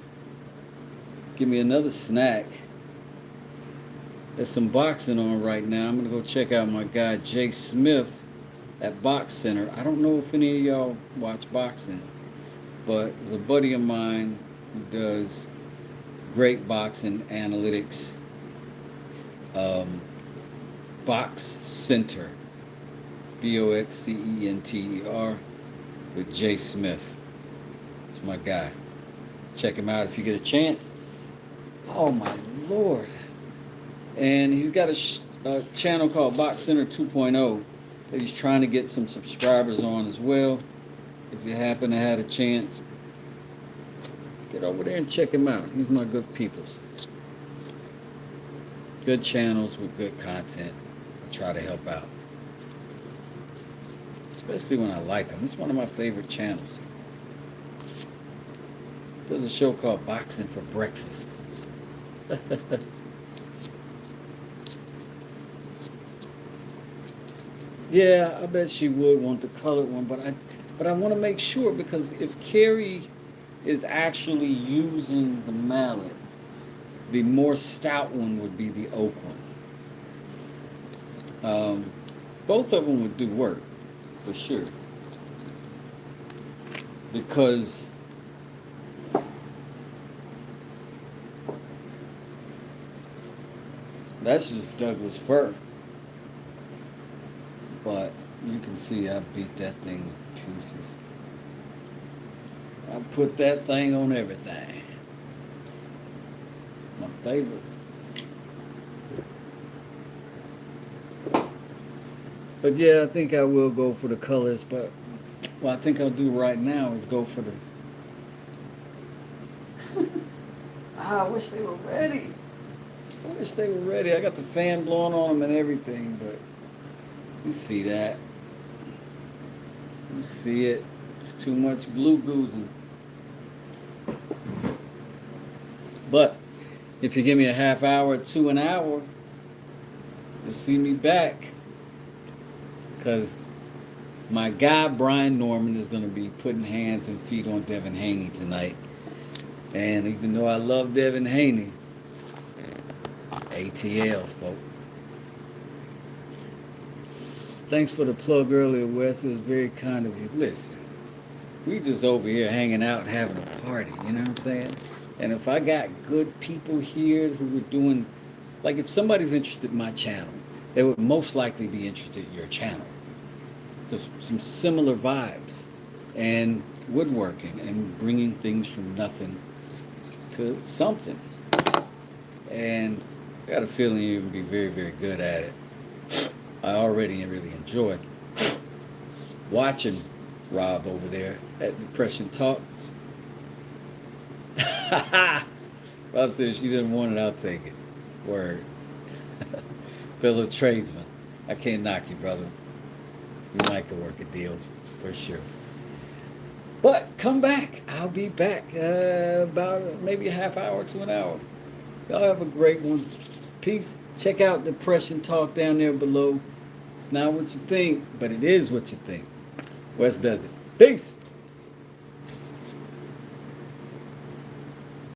Give me another snack. There's some boxing on right now. I'm gonna go check out my guy Jay Smith at Box Center. I don't know if any of y'all watch boxing, but there's a buddy of mine who does great boxing analytics. Box Center, BOXCENTER, with Jay Smith. It's my guy. Check him out if you get a chance. Oh my Lord! And he's got a channel called Box Center 2.0 that he's trying to get some subscribers on as well. If you happen to have a chance, get over there and check him out. He's my good peoples. Good channels with good content. I try to help out, especially when I like him. It's one of my favorite channels. There's a show called Boxing for Breakfast. Yeah, I bet she would want the colored one, but I want to make sure, because if Carrie is actually using the mallet, the more stout one would be the oak one. Both of them would do work, for sure. Because that's just Douglas fir. But you can see I beat that thing to pieces. I put that thing on everything. My favorite. But yeah, I think I will go for the colors, but what I think I'll do right now is go for the... I wish they were ready. I wish they were ready. I got the fan blowing on them and everything, but you see that. You see it. It's too much glue goozing. But if you give me a half hour to an hour, you'll see me back. Because my guy, Brian Norman, is going to be putting hands and feet on Devin Haney tonight. And even though I love Devin Haney, ATL, folk. Thanks for the plug earlier, Wes. It was very kind of you. Listen, we just over here hanging out, having a party, you know what I'm saying? And if I got good people here who are doing, like if somebody's interested in my channel, they would most likely be interested in your channel. So some similar vibes and woodworking and bringing things from nothing to something. And I got a feeling you would be very, very good at it. I already really enjoyed watching Rob over there at Depression Talk. Rob said she didn't want it, I'll take it. Word. Fellow tradesman. I can't knock you, brother. You might could work a deal for sure. But come back. I'll be back about maybe a half hour to an hour. Y'all have a great one. Peace. Check out Depression Talk down there below. It's not what you think, but it is what you think. West does it. Peace.